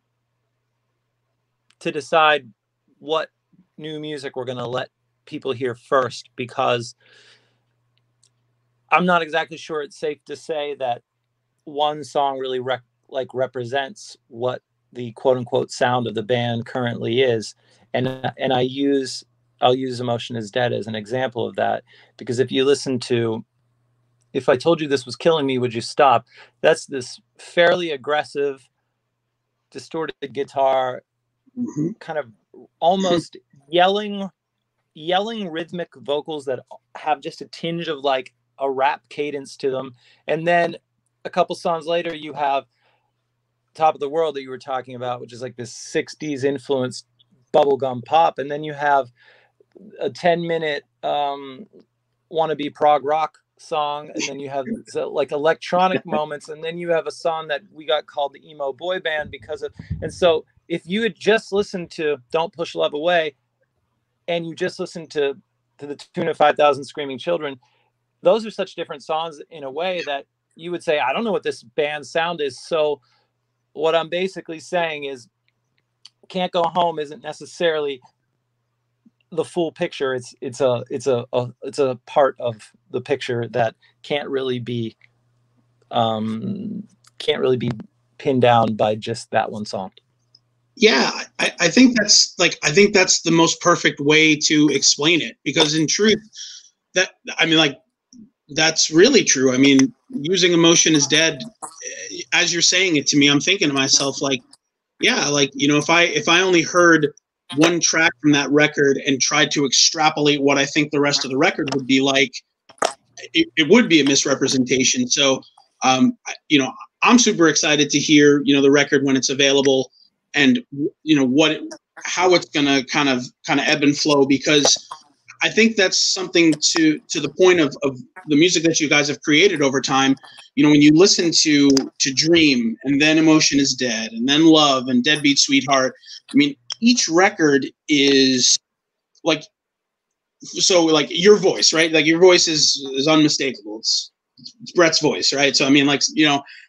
decide what new music we're going to let people hear first, because I'm not exactly sure it's safe to say that one song really represents what the quote unquote sound of the band currently is. And I'll use Emotion Is Dead as an example of that, because if you listen to If I Told You This Was Killing Me, Would You Stop? That's this fairly aggressive, distorted guitar, kind of almost yelling rhythmic vocals that have just a tinge of like a rap cadence to them. And then a couple songs later, you have Top of the World that you were talking about, which is like this 60s influenced bubblegum pop. And then you have a 10-minute wannabe prog rock song, and then you have like electronic moments, and then you have a song that we got called the emo boy band because of. And so if you had just listened to Don't Push Love Away and you just listened to the tune of 5,000 Screaming Children, those are such different songs in a way that you would say, I don't know what this band's sound is. So what I'm basically saying is Can't Go Home isn't necessarily the full picture. It's a part of the picture that can't really be pinned down by just that one song. Yeah, I think that's the most perfect way to explain it, because in truth, that's really true. I mean, using Emotion Is Dead, as you're saying it to me, I'm thinking to myself, like, yeah, like, you know, if I only heard one track from that record and tried to extrapolate what I think the rest of the record would be like, it would be a misrepresentation. So, you know, I'm super excited to hear, you know, the record when it's available. and how it's going to kind of ebb and flow, because I think that's something to the point of the music that you guys have created over time. When you listen to Dream, and then Emotion is Dead, and then Love, and Deadbeat Sweetheart, I mean, each record is like, so like your voice, right? Like your voice is unmistakable. It's Brett's voice, right? So I mean, like,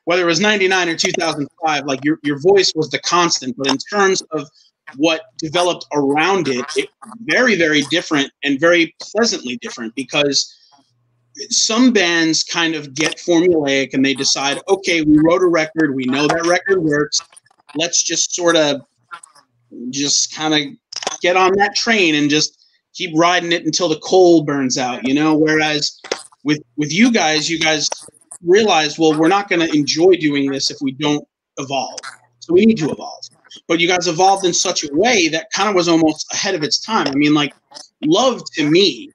whether it was 99 or 2005, like your voice was the constant, but in terms of what developed around it, very, very different, and very pleasantly different, because some bands kind of get formulaic and they decide, okay, we wrote a record, we know that record works, let's just sort of just kind of get on that train and just keep riding it until the coal burns out, whereas with you guys realized, well, we're not going to enjoy doing this if we don't evolve, so we need to evolve. But you guys evolved in such a way that kind of was almost ahead of its time. I mean, like, Love, to me,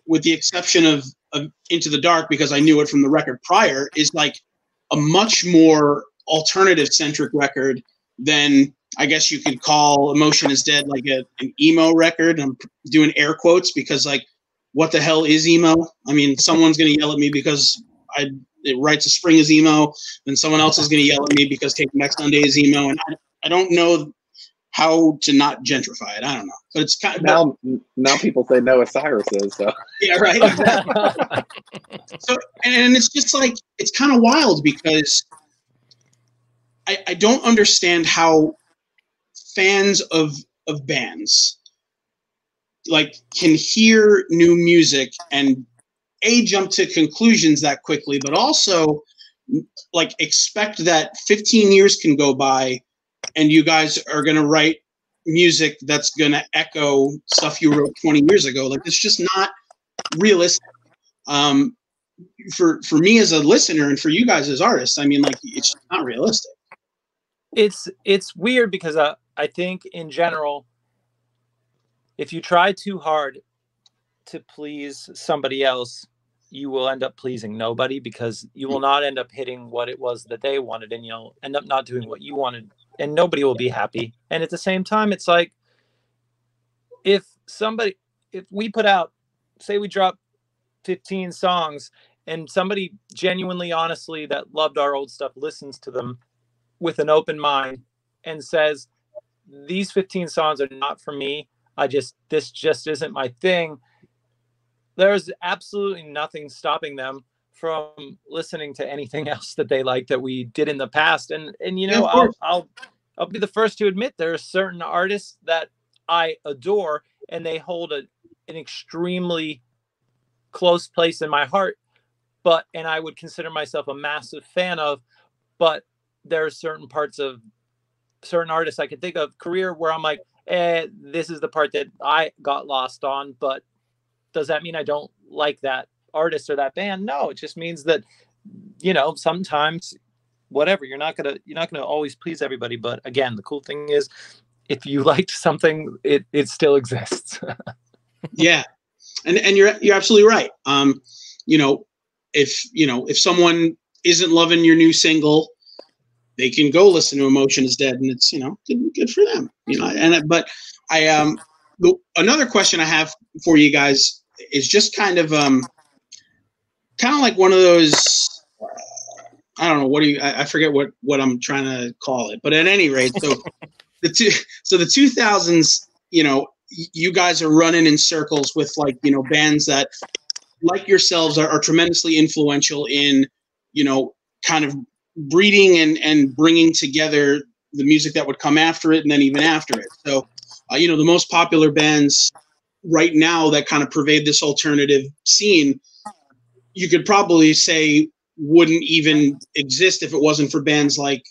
with the exception of Into the Dark, because I knew it from the record prior, is like a much more alternative centric record than, I guess you could call Emotion is Dead like an emo record. I'm doing air quotes because, like, what the hell is emo? I mean, someone's going to yell at me because it Rites of Spring is emo, then someone else is going to yell at me because Take Next Sunday is emo, and I don't know how to not gentrify it. I don't know, but it's kind of now people say Noah Cyrus is, so yeah, right. Exactly. So, and it's just like, it's kind of wild, because I don't understand how fans of bands like can hear new music and jump to conclusions that quickly, but also like expect that 15 years can go by and you guys are going to write music that's going to echo stuff you wrote 20 years ago. Like, it's just not realistic. For me as a listener, and for you guys as artists, I mean, like, it's just not realistic. It's weird, because I think in general, if you try too hard to please somebody else, you will end up pleasing nobody, because you will not end up hitting what it was that they wanted, and you'll end up not doing what you wanted, and nobody will be happy. And at the same time, it's like, if we put out, say we drop 15 songs, and somebody genuinely, honestly, that loved our old stuff listens to them with an open mind and says, these 15 songs are not for me, this just isn't my thing, there's absolutely nothing stopping them from listening to anything else that they like that we did in the past. And I'll be the first to admit there are certain artists that I adore, and they hold an extremely close place in my heart, and I would consider myself a massive fan of, but there are certain parts of certain artists I can think of career where I'm like, this is the part that I got lost on, but does that mean I don't like that artist or that band? No, it just means that, sometimes whatever, you're not gonna always please everybody. But again, the cool thing is, if you liked something, it still exists. Yeah. And you're absolutely right. If someone isn't loving your new single, they can go listen to Emotion is Dead, and it's, good for them, but another question I have for you guys is just kind of like one of those, I don't know, I forget what I'm trying to call it, but at any rate, so the 2000s, you guys are running in circles with, like, bands that, like yourselves, are tremendously influential in, kind of breeding and bringing together the music that would come after it, and then even after it. So, the most popular bands right now that kind of pervade this alternative scene, you could probably say wouldn't even exist if it wasn't for bands like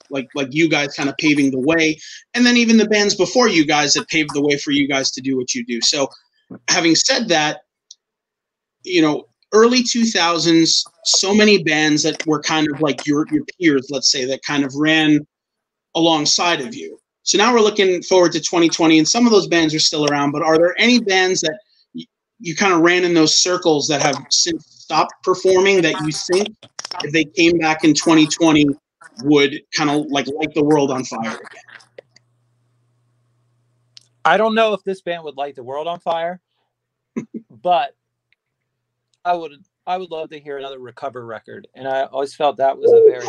you guys kind of paving the way, and then even the bands before you guys that paved the way for you guys to do what you do. So, having said that, early 2000s, so many bands that were kind of like your peers, let's say, that kind of ran alongside of you. So now we're looking forward to 2020, and some of those bands are still around, but are there any bands that you kind of ran in those circles that have since stopped performing that you think if they came back in 2020 would kind of like light the world on fire again? I don't know if this band would light the world on fire, but I would love to hear another Recover record. And I always felt that was a very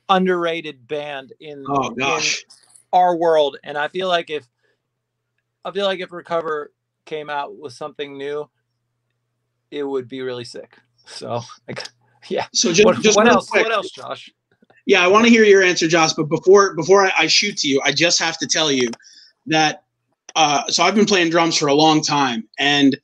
underrated band in our world. And I feel like if Recover came out with something new, it would be really sick. So yeah. So just what else? Quick. What else, Josh? Yeah, I want to hear your answer, Josh. But before I shoot to you, I just have to tell you that. So I've been playing drums for a long time, and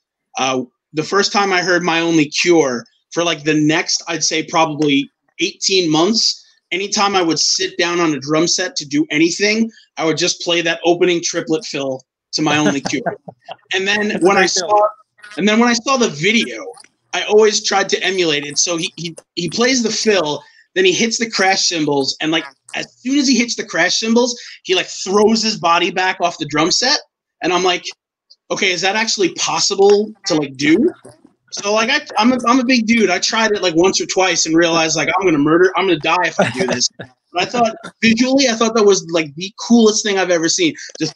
the first time I heard My Only Cure, for like the next, I'd say probably 18 months, anytime I would sit down on a drum set to do anything, I would just play that opening triplet fill to My Only Cure. And then when I saw the video, I always tried to emulate it. So he plays the fill, then he hits the crash cymbals, and like as soon as he hits the crash cymbals, he like throws his body back off the drum set, and I'm like, okay, is that actually possible to like do? So like I'm a big dude. I tried it like once or twice and realized like I'm gonna die if I do this. But I thought visually, that was like the coolest thing I've ever seen. Just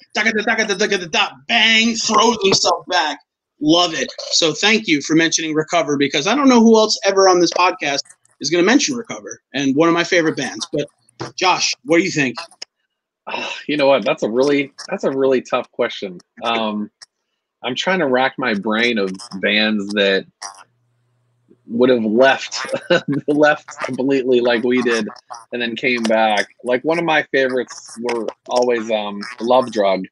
bang, throws himself back. Love it. So thank you for mentioning Recover, because I don't know who else ever on this podcast is going to mention Recover, and one of my favorite bands. But Josh, what do you think? You know what? That's a really tough question. I'm trying to rack my brain of bands that would have left completely like we did and then came back. Like one of my favorites were always Love Drug.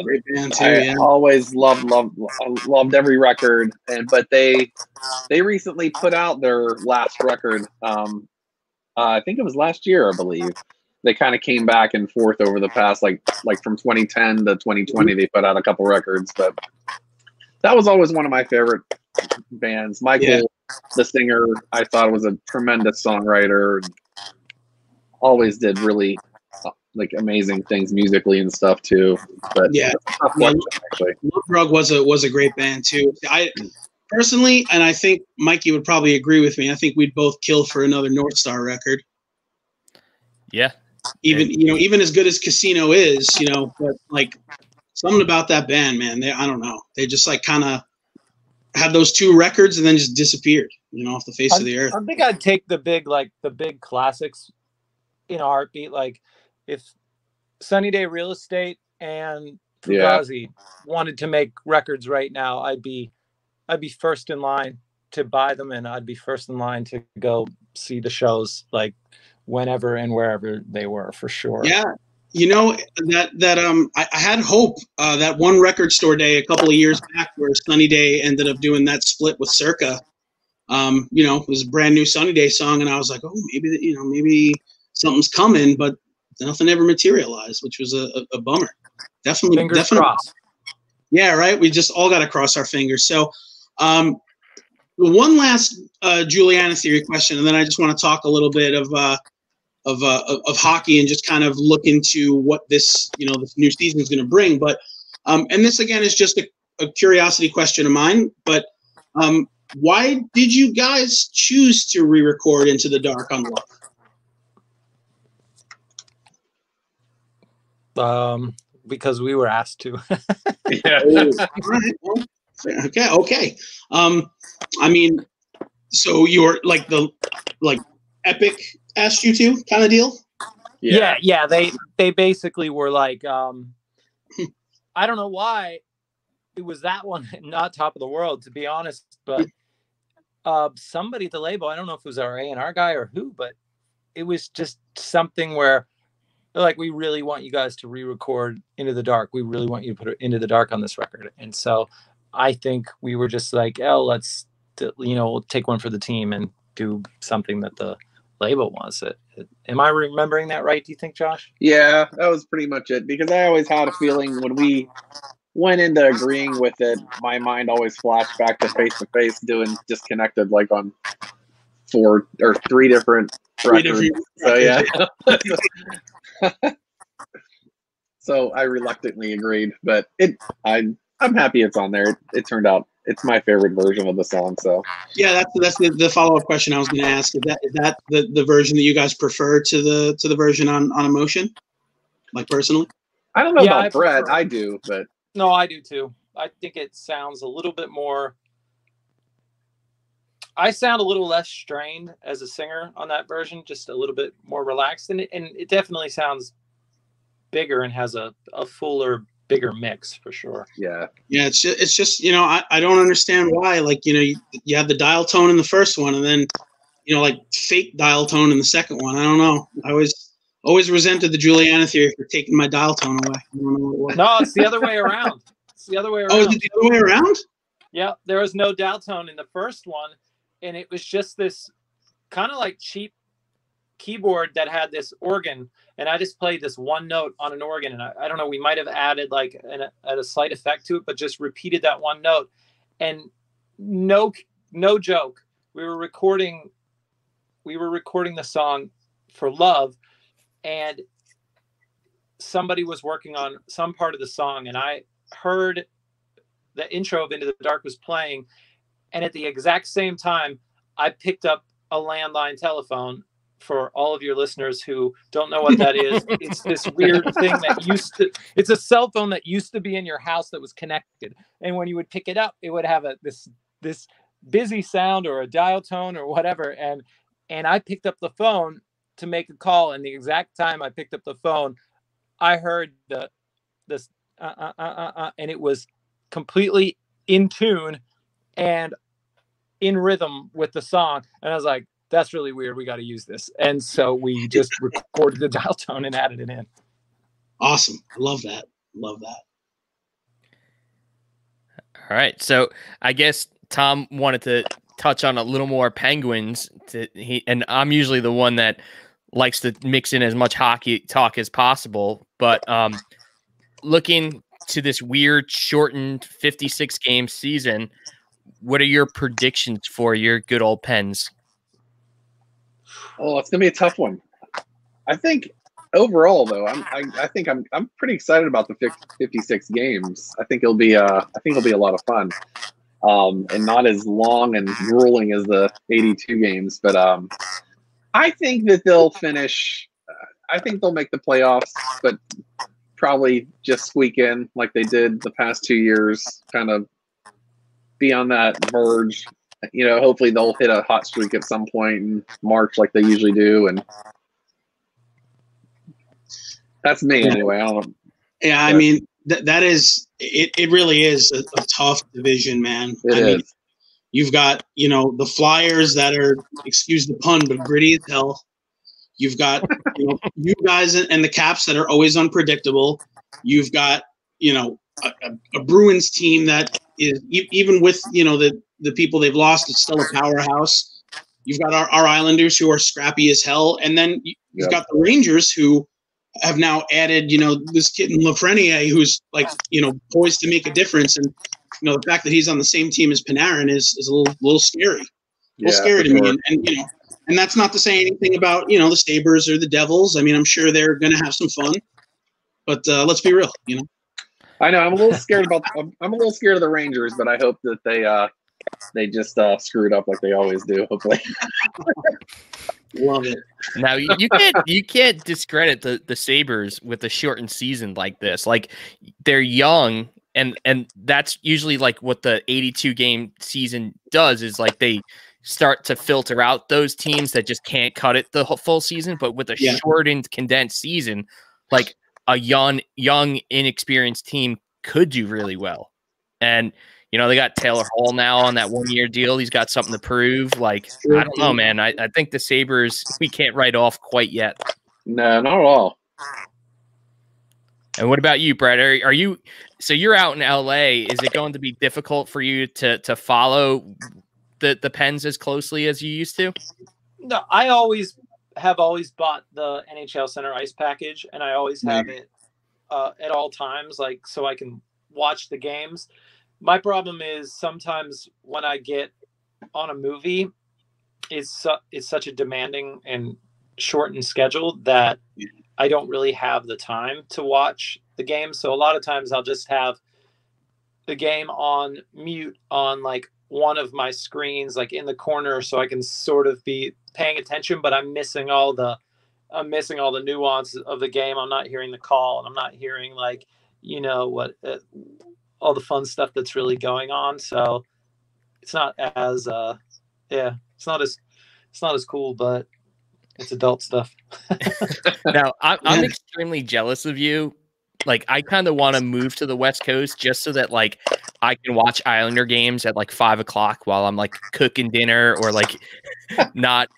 Great band too, I always loved every record, but they recently put out their last record. I think it was last year, I believe. They kind of came back and forth over the past, like from 2010 to 2020, they put out a couple records, but that was always one of my favorite bands. Michael, the singer, I thought was a tremendous songwriter. Always did really like amazing things musically and stuff too. But Love Drug was a great band too. I personally, and I think Mikey would probably agree with me, I think we'd both kill for another North Star record. Yeah. Even as good as Casino is, but like something about that band, man, I don't know. They just like kind of had those two records and then just disappeared, off the face of the earth. I think I'd take the big classics in a heartbeat. Like if Sunny Day Real Estate and Fugazi wanted to make records right now, I'd be first in line to buy them, and I'd be first in line to go see the shows like whenever and wherever they were, for sure. Yeah. I had hope that one record store day a couple of years back where Sunny Day ended up doing that split with Circa. It was a brand new Sunny Day song, and I was like, oh, maybe something's coming, but nothing ever materialized, which was a bummer. Definitely crossed. Yeah, right. We just all got to cross our fingers. So, one last Juliana Theory question, and then I just want to talk a little bit of hockey and just kind of look into what this new season is going to bring. But and this again is just a curiosity question of mine. But why did you guys choose to re-record Into the Dark on Love? Because we were asked to. Okay. I mean, so you're like Epic asked you to kind of deal? Yeah. They basically were like, I don't know why it was that one, not Top of the World, to be honest, but somebody at the label, I don't know if it was our A&R guy or who, but it was just something where they're like, we really want you guys to re-record Into the Dark. We really want you to put Into the Dark on this record. And so I think we were just like, let's, we'll take one for the team and do something that the label wants. Am I remembering that right, do you think, Josh? Yeah, that was pretty much it, because I always had a feeling when we went into agreeing with it, my mind always flashed back to Face doing Disconnected like on 4 or 3 different records. So yeah. So I reluctantly agreed, but I'm happy it's on there. It turned out it's my favorite version of the song. So yeah, that's the follow-up question I was going to ask. Is that the version that you guys prefer to the version on Emotion, like personally? I don't know Yeah, I about Brett. prefer- I do, but No, I do too. I think it sounds a little bit more. no, I do too. I think it sounds a little bit more. I sound a little less strained as a singer on that version, just a little bit more relaxed, and it definitely sounds bigger and has a fuller, bigger mix for sure. Yeah. Yeah, it's just I don't understand why, like, you have the dial tone in the first one and then like fake dial tone in the second one. I don't know. I always resented the Juliana Theory for taking my dial tone away. I don't know what. No, it's the other way around. It's the other way around. Oh, is it the other way around? Yeah, there was no dial tone in the first one, and it was just this kind of like cheap keyboard that had this organ, and I just played this one note on an organ, and I don't know, we might have added like a slight effect to it, but just repeated that one note. And no joke, we were recording the song for Love, and somebody was working on some part of the song, and I heard the intro of Into the Dark was playing, and at the exact same time I picked up a landline telephone. For all of your listeners who don't know what that is, it's this weird thing that it's a cell phone that used to be in your house that was connected. And when you would pick it up, it would have this busy sound or a dial tone or whatever. And I picked up the phone to make a call. And the exact time I picked up the phone, I heard this and it was completely in tune and in rhythm with the song. And I was like, that's really weird. We got to use this. And so we just recorded the dial tone and added it in. Awesome. I love that. Love that. All right. So I guess Tom wanted to touch on a little more Penguins. And I'm usually the one that likes to mix in as much hockey talk as possible. But looking to this weird shortened 56 game season, what are your predictions for your good old Pens? Oh, it's gonna be a tough one. I think overall, though, I think I'm pretty excited about the 56 games. I think it'll be a lot of fun, and not as long and grueling as the 82 games. But I think that they'll finish. I think they'll make the playoffs, but probably just squeak in like they did the past 2 years. Kind of be on that verge. Hopefully they'll hit a hot streak at some point in March like they usually do. And that's me anyway. I don't know. Yeah, I mean, that is – it really is a tough division, man. It is. You've got, the Flyers that are, excuse the pun, but gritty as hell. You've got, you guys and the Caps that are always unpredictable. You've got, a Bruins team that is, even with, the people they've lost, it's still a powerhouse. You've got our Islanders who are scrappy as hell. And then you've got the Rangers who have now added, this kid in Lafreniere who's like, poised to make a difference. And, the fact that he's on the same team as Panarin is a little scary. A little scary to me. And that's not to say anything about, the Sabres or the Devils. I mean, I'm sure they're going to have some fun. But let's be real, I know I'm a little scared I'm a little scared of the Rangers, but I hope that they just screw it up like they always do. Hopefully. Love it. Now you can't discredit the Sabres with a shortened season like this. Like, they're young, and that's usually like what the 82 game season does, is like they start to filter out those teams that just can't cut it the full season. But with a shortened, condensed season, like a young, inexperienced team could do really well. And they got Taylor Hall now on that 1 year deal. He's got something to prove. Like, I don't know, man. I think the Sabres, we can't write off quite yet. No, not at all. And what about you, Brett? Are you, so you're out in LA. Is it going to be difficult for you to follow the Pens as closely as you used to? No, I have always bought the NHL Center Ice package, and I always have it at all times, like, so I can watch the games. My problem is sometimes when I get on a movie, it's such a demanding and shortened schedule that I don't really have the time to watch the game. So a lot of times I'll just have the game on mute on like one of my screens, like in the corner, so I can sort of be paying attention, but I'm missing all the I'm missing all the nuances of the game. I'm not hearing the call, and I'm not hearing like, what all the fun stuff that's really going on. So it's not as it's not as cool, but it's adult stuff. Now, I'm extremely jealous of you. Like, I kind of want to move to the West Coast just so that like I can watch Islander games at like 5 o'clock while I'm like cooking dinner or like not.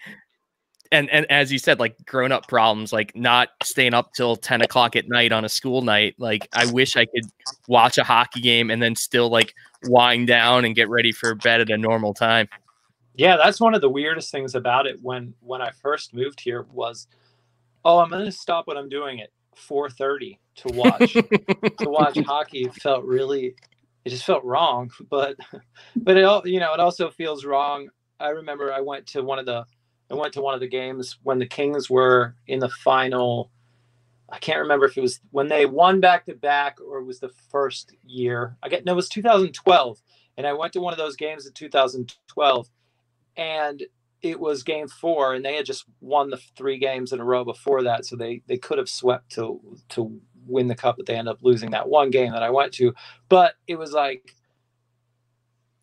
And as you said, like grown up problems, like not staying up till 10 o'clock at night on a school night. Like, I wish I could watch a hockey game and then still like wind down and get ready for bed at a normal time. Yeah, that's one of the weirdest things about it. When I first moved here was, I'm going to stop what I'm doing at 4:30 to watch hockey. It just felt wrong, but it all, it also feels wrong. I remember I went to one of the games when the Kings were in the final. I can't remember if it was when they won back-to-back or it was the first year. It was 2012, and I went to one of those games in 2012, and it was game 4, and they had just won the 3 games in a row before that, so they could have swept to win the cup, but they ended up losing that one game that I went to. But it was like,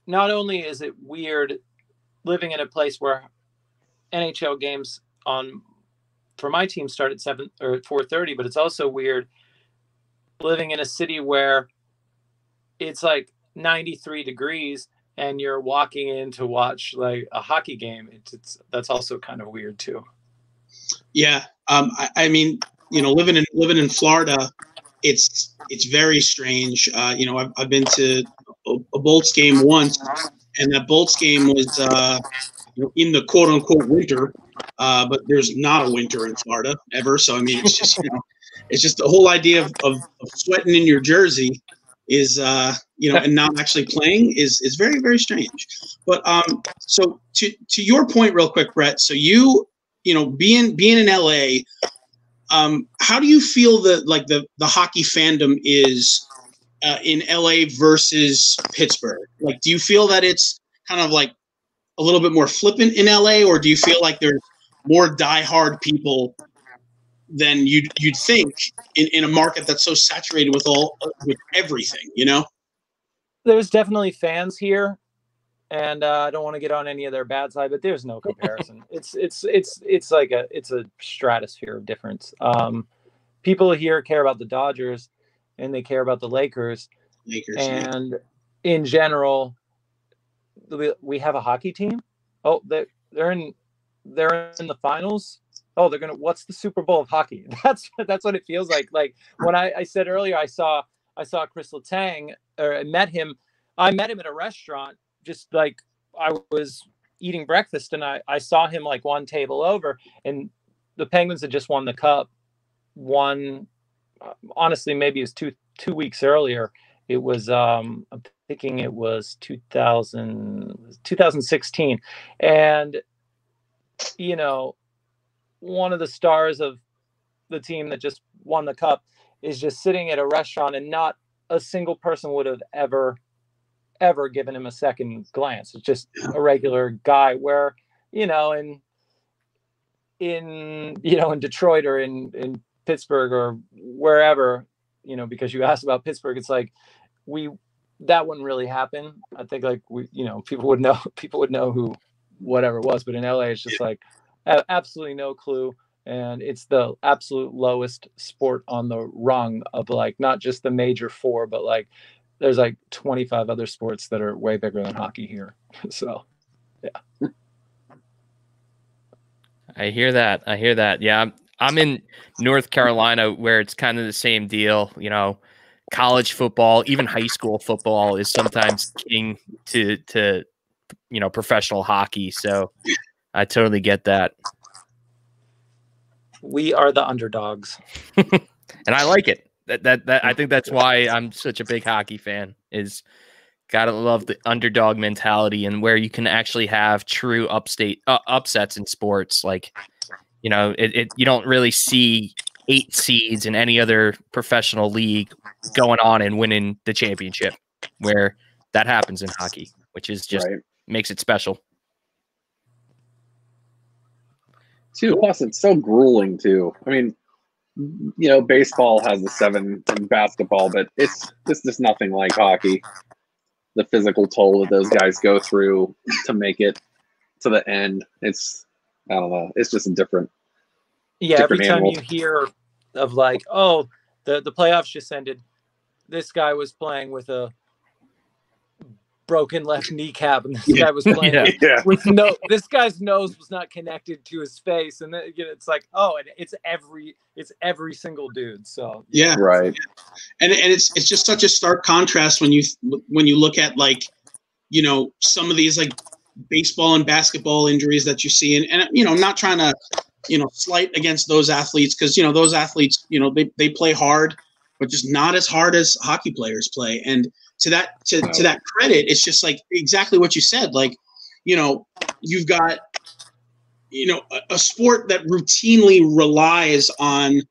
not only is it weird living in a place where NHL games for my team start at 7 or at 4:30, but it's also weird living in a city where it's like 93 degrees and you're walking in to watch like a hockey game. That's also kind of weird too. Yeah. I mean, living in Florida, it's very strange. I've been to a Bolts game once, and that Bolts game was, in the quote unquote winter, but there's not a winter in Florida ever. So, I mean, it's just, it's just the whole idea of sweating in your jersey is, and not actually playing is very, very strange. But so to your point real quick, Brett, so being in LA, how do you feel that like the hockey fandom is in LA versus Pittsburgh? Like, do you feel that it's kind of like a little bit more flippant in LA, or do you feel like there's more diehard people than you'd think in a market that's so saturated with everything, There's definitely fans here, and I don't want to get on any of their bad side, but there's no comparison. It's like it's a stratosphere of difference. People here care about the Dodgers, and they care about the Lakers, and in general, we have a hockey team. Oh, they're in the finals. Oh, what's the Super Bowl of hockey? That's what it feels like. Like when I said earlier, I saw Chris Letang, or I met him at a restaurant, just like I was eating breakfast, and I saw him like one table over, and the Penguins had just won the cup. Honestly, maybe it was two weeks earlier. It was I'm thinking it was 2016, and one of the stars of the team that just won the cup is just sitting at a restaurant, and not a single person would have ever given him a second glance. It's just a regular guy, where in Detroit or in Pittsburgh or wherever, because you asked about Pittsburgh, it's like that wouldn't really happen. I think like people would know who whatever it was, but in LA it's just like absolutely no clue, and it's the absolute lowest sport on the rung of like not just the major 4, but like there's like 25 other sports that are way bigger than hockey here. So yeah, I hear that. Yeah, I'm in North Carolina, where it's kind of the same deal. College football, even high school football, is sometimes king to professional hockey. So I totally get that. We are the underdogs, and I like it. That I think that's why I'm such a big hockey fan. Is gotta love the underdog mentality, and where you can actually have true upsets in sports. Like, you don't really see 8 seeds in any other professional league going on and winning the championship, where that happens in hockey, which is just makes it special. too. Plus, it's so grueling too. I mean, baseball has the 7 in basketball, but it's just nothing like hockey. The physical toll that those guys go through to make it to the end. I don't know. It's just a different. Yeah, different every time animal. you hear of like, oh, the playoffs just ended. This guy was playing with a broken left kneecap, and this guy was playing with this guy's nose was not connected to his face, and then, it's like, oh, and it's every single dude. So yeah, right. And it's just such a stark contrast when you look at, like, some of these like baseball and basketball injuries that you see, and I'm not trying to slight against those athletes, because those athletes they play hard, but just not as hard as hockey players play. And to that credit, it's just like exactly what you said. Like, you've got a sport that routinely relies on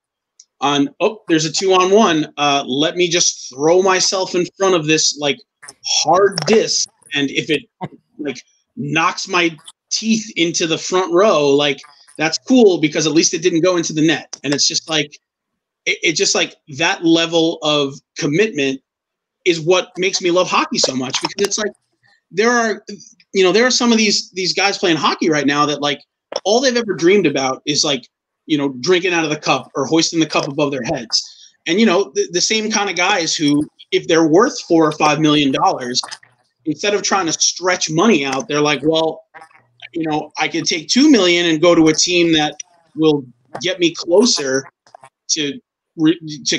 there's a 2-on-1. Let me just throw myself in front of this like hard disc, and if it like knocks my teeth into the front row, like, that's cool because at least it didn't go into the net. And it's just like it just like that level of commitment is what makes me love hockey so much, because it's like there are some of these guys playing hockey right now that, like, all they've ever dreamed about is like drinking out of the cup or hoisting the cup above their heads. And the same kind of guys who, if they're worth $4 or $5 million, instead of trying to stretch money out, they're like, well, I can take $2 million and go to a team that will get me closer to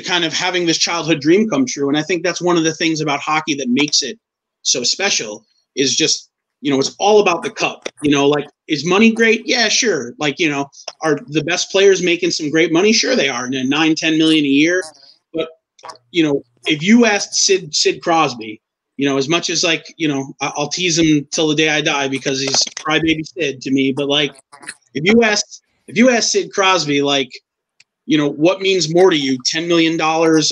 kind of having this childhood dream come true. And I think that's one of the things about hockey that makes it so special, is just, it's all about the cup. Like, is money great? Yeah, sure. Like, are the best players making some great money? Sure they are, and $9-10 million a year. But, if you asked Sid Crosby, as much as, like, I'll tease him till the day I die because he's crybaby Sid to me. But, like, if you ask Sid Crosby, like, what means more to you, $10 million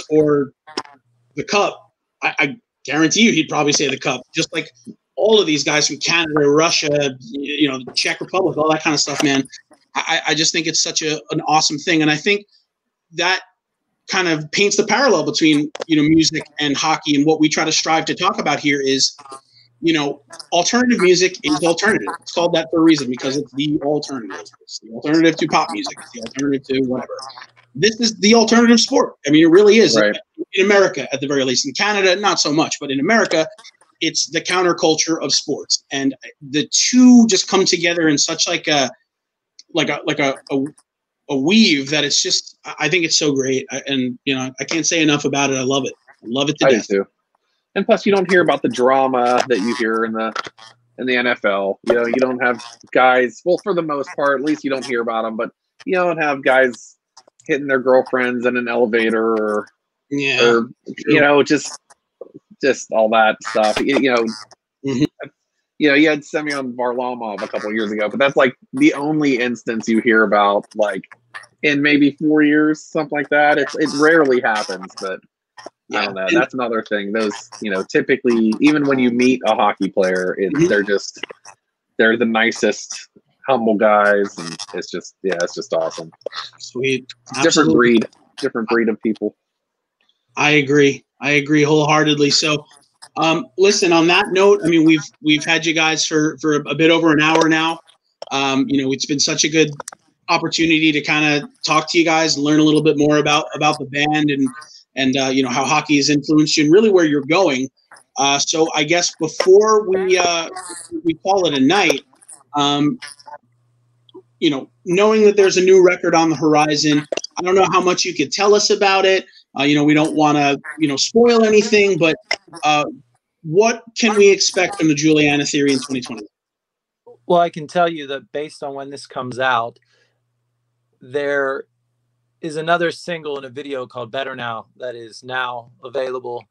or the cup? I guarantee you he'd probably say the cup. Just like all of these guys from Canada, Russia, the Czech Republic, all that kind of stuff, man. I just think it's such an awesome thing. And I think that kind of paints the parallel between, music and hockey. And what we try to strive to talk about here is, alternative music is alternative. It's called that for a reason, because it's the alternative. It's the alternative to pop music. It's the alternative to whatever. This is the alternative sport. I mean, it really is. Right. In America, at the very least. In Canada, not so much. But in America, it's the counterculture of sports. And the two just come together in such like a weave that it's just, I think it's so great. I can't say enough about it. I love it. I love it to death. Do too. And plus, you don't hear about the drama that you hear in the NFL. You don't have guys. Well, for the most part, at least you don't hear about them. But you don't have guys hitting their girlfriends in an elevator, or just all that stuff. Mm-hmm. You had Semyon Varlamov a couple of years ago, but that's like the only instance you hear about, like, in maybe 4 years, something like that. It rarely happens, but. I don't know. That's another thing. Those, typically, even when you meet a hockey player, they're the nicest, humble guys, and it's just awesome. Sweet. Different breed of people. I agree wholeheartedly. So, listen, on that note, I mean, we've had you guys for a bit over an hour now. It's been such a good opportunity to kind of talk to you guys and learn a little bit more about the band and how hockey has influenced you and really where you're going. So I guess before we call it a night, knowing that there's a new record on the horizon, I don't know how much you could tell us about it. We don't want to, spoil anything, but what can we expect from the Juliana Theory in 2020? Well, I can tell you that based on when this comes out, there is another single and a video called Better Now that is now available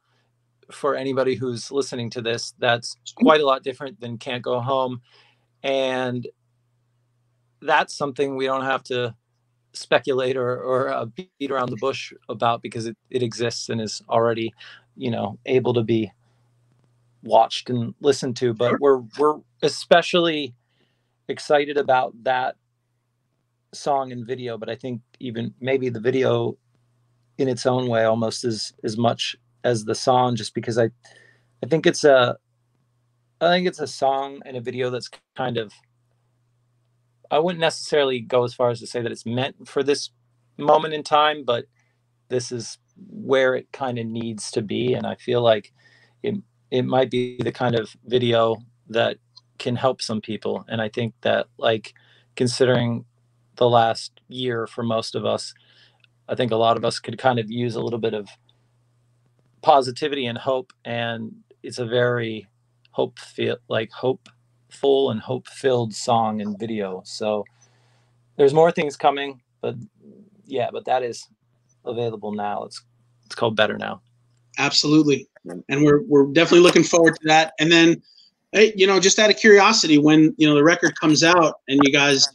for anybody who's listening to this. That's quite a lot different than Can't Go Home. And that's something we don't have to speculate or beat around the bush about, because it exists and is already, able to be watched and listened to. But we're especially excited about that song and video, but I think even maybe the video in its own way almost as much as the song, just because I think it's a song and a video that's kind of, I wouldn't necessarily go as far as to say that it's meant for this moment in time, but this is where it kind of needs to be. And I feel like it might be the kind of video that can help some people. And I think that, like, considering the last year for most of us, I think a lot of us could kind of use a little bit of positivity and hope. And it's a very hopeful and hope-filled song and video. So there's more things coming, but that is available now. It's called Better Now. Absolutely. And we're definitely looking forward to that. And then, just out of curiosity, when, the record comes out and you guys,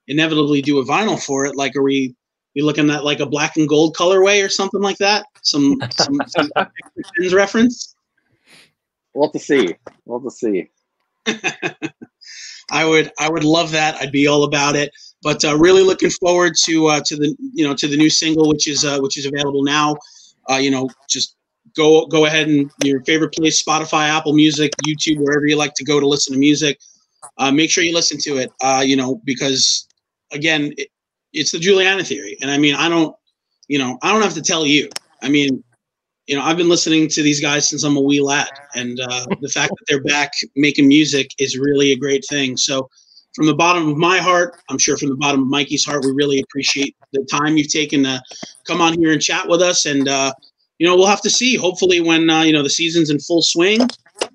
inevitably do a vinyl for it, like, are we looking at like a black and gold colorway or something like that? Some reference? We'll have to see. We'll have to see. I would love that. I'd be all about it. But really looking forward to the new single, which is available now. Just go ahead and your favorite place, Spotify, Apple Music, YouTube, wherever you like to go to listen to music. Make sure you listen to it. Because again, it's the Juliana Theory, and I mean, I don't have to tell you. I mean, I've been listening to these guys since I'm a wee lad, and the fact that they're back making music is really a great thing. So from the bottom of my heart, I'm sure from the bottom of Mikey's heart, we really appreciate the time you've taken to come on here and chat with us. And, we'll have to see, hopefully when, the season's in full swing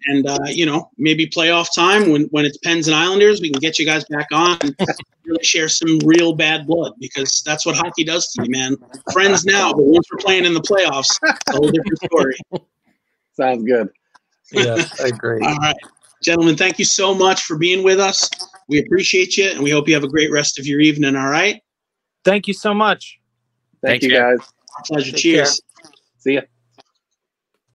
and, maybe playoff time when it's Pens and Islanders, we can get you guys back on and really share some real bad blood, because that's what hockey does to you, man. Friends now, but once we're playing in the playoffs, it's a whole different story. Sounds good. Yes, I agree. All right. Gentlemen, thank you so much for being with us. We appreciate you, and we hope you have a great rest of your evening, all right? Thank you so much. Thank you, guys. Our pleasure. Take Cheers. Care. See ya.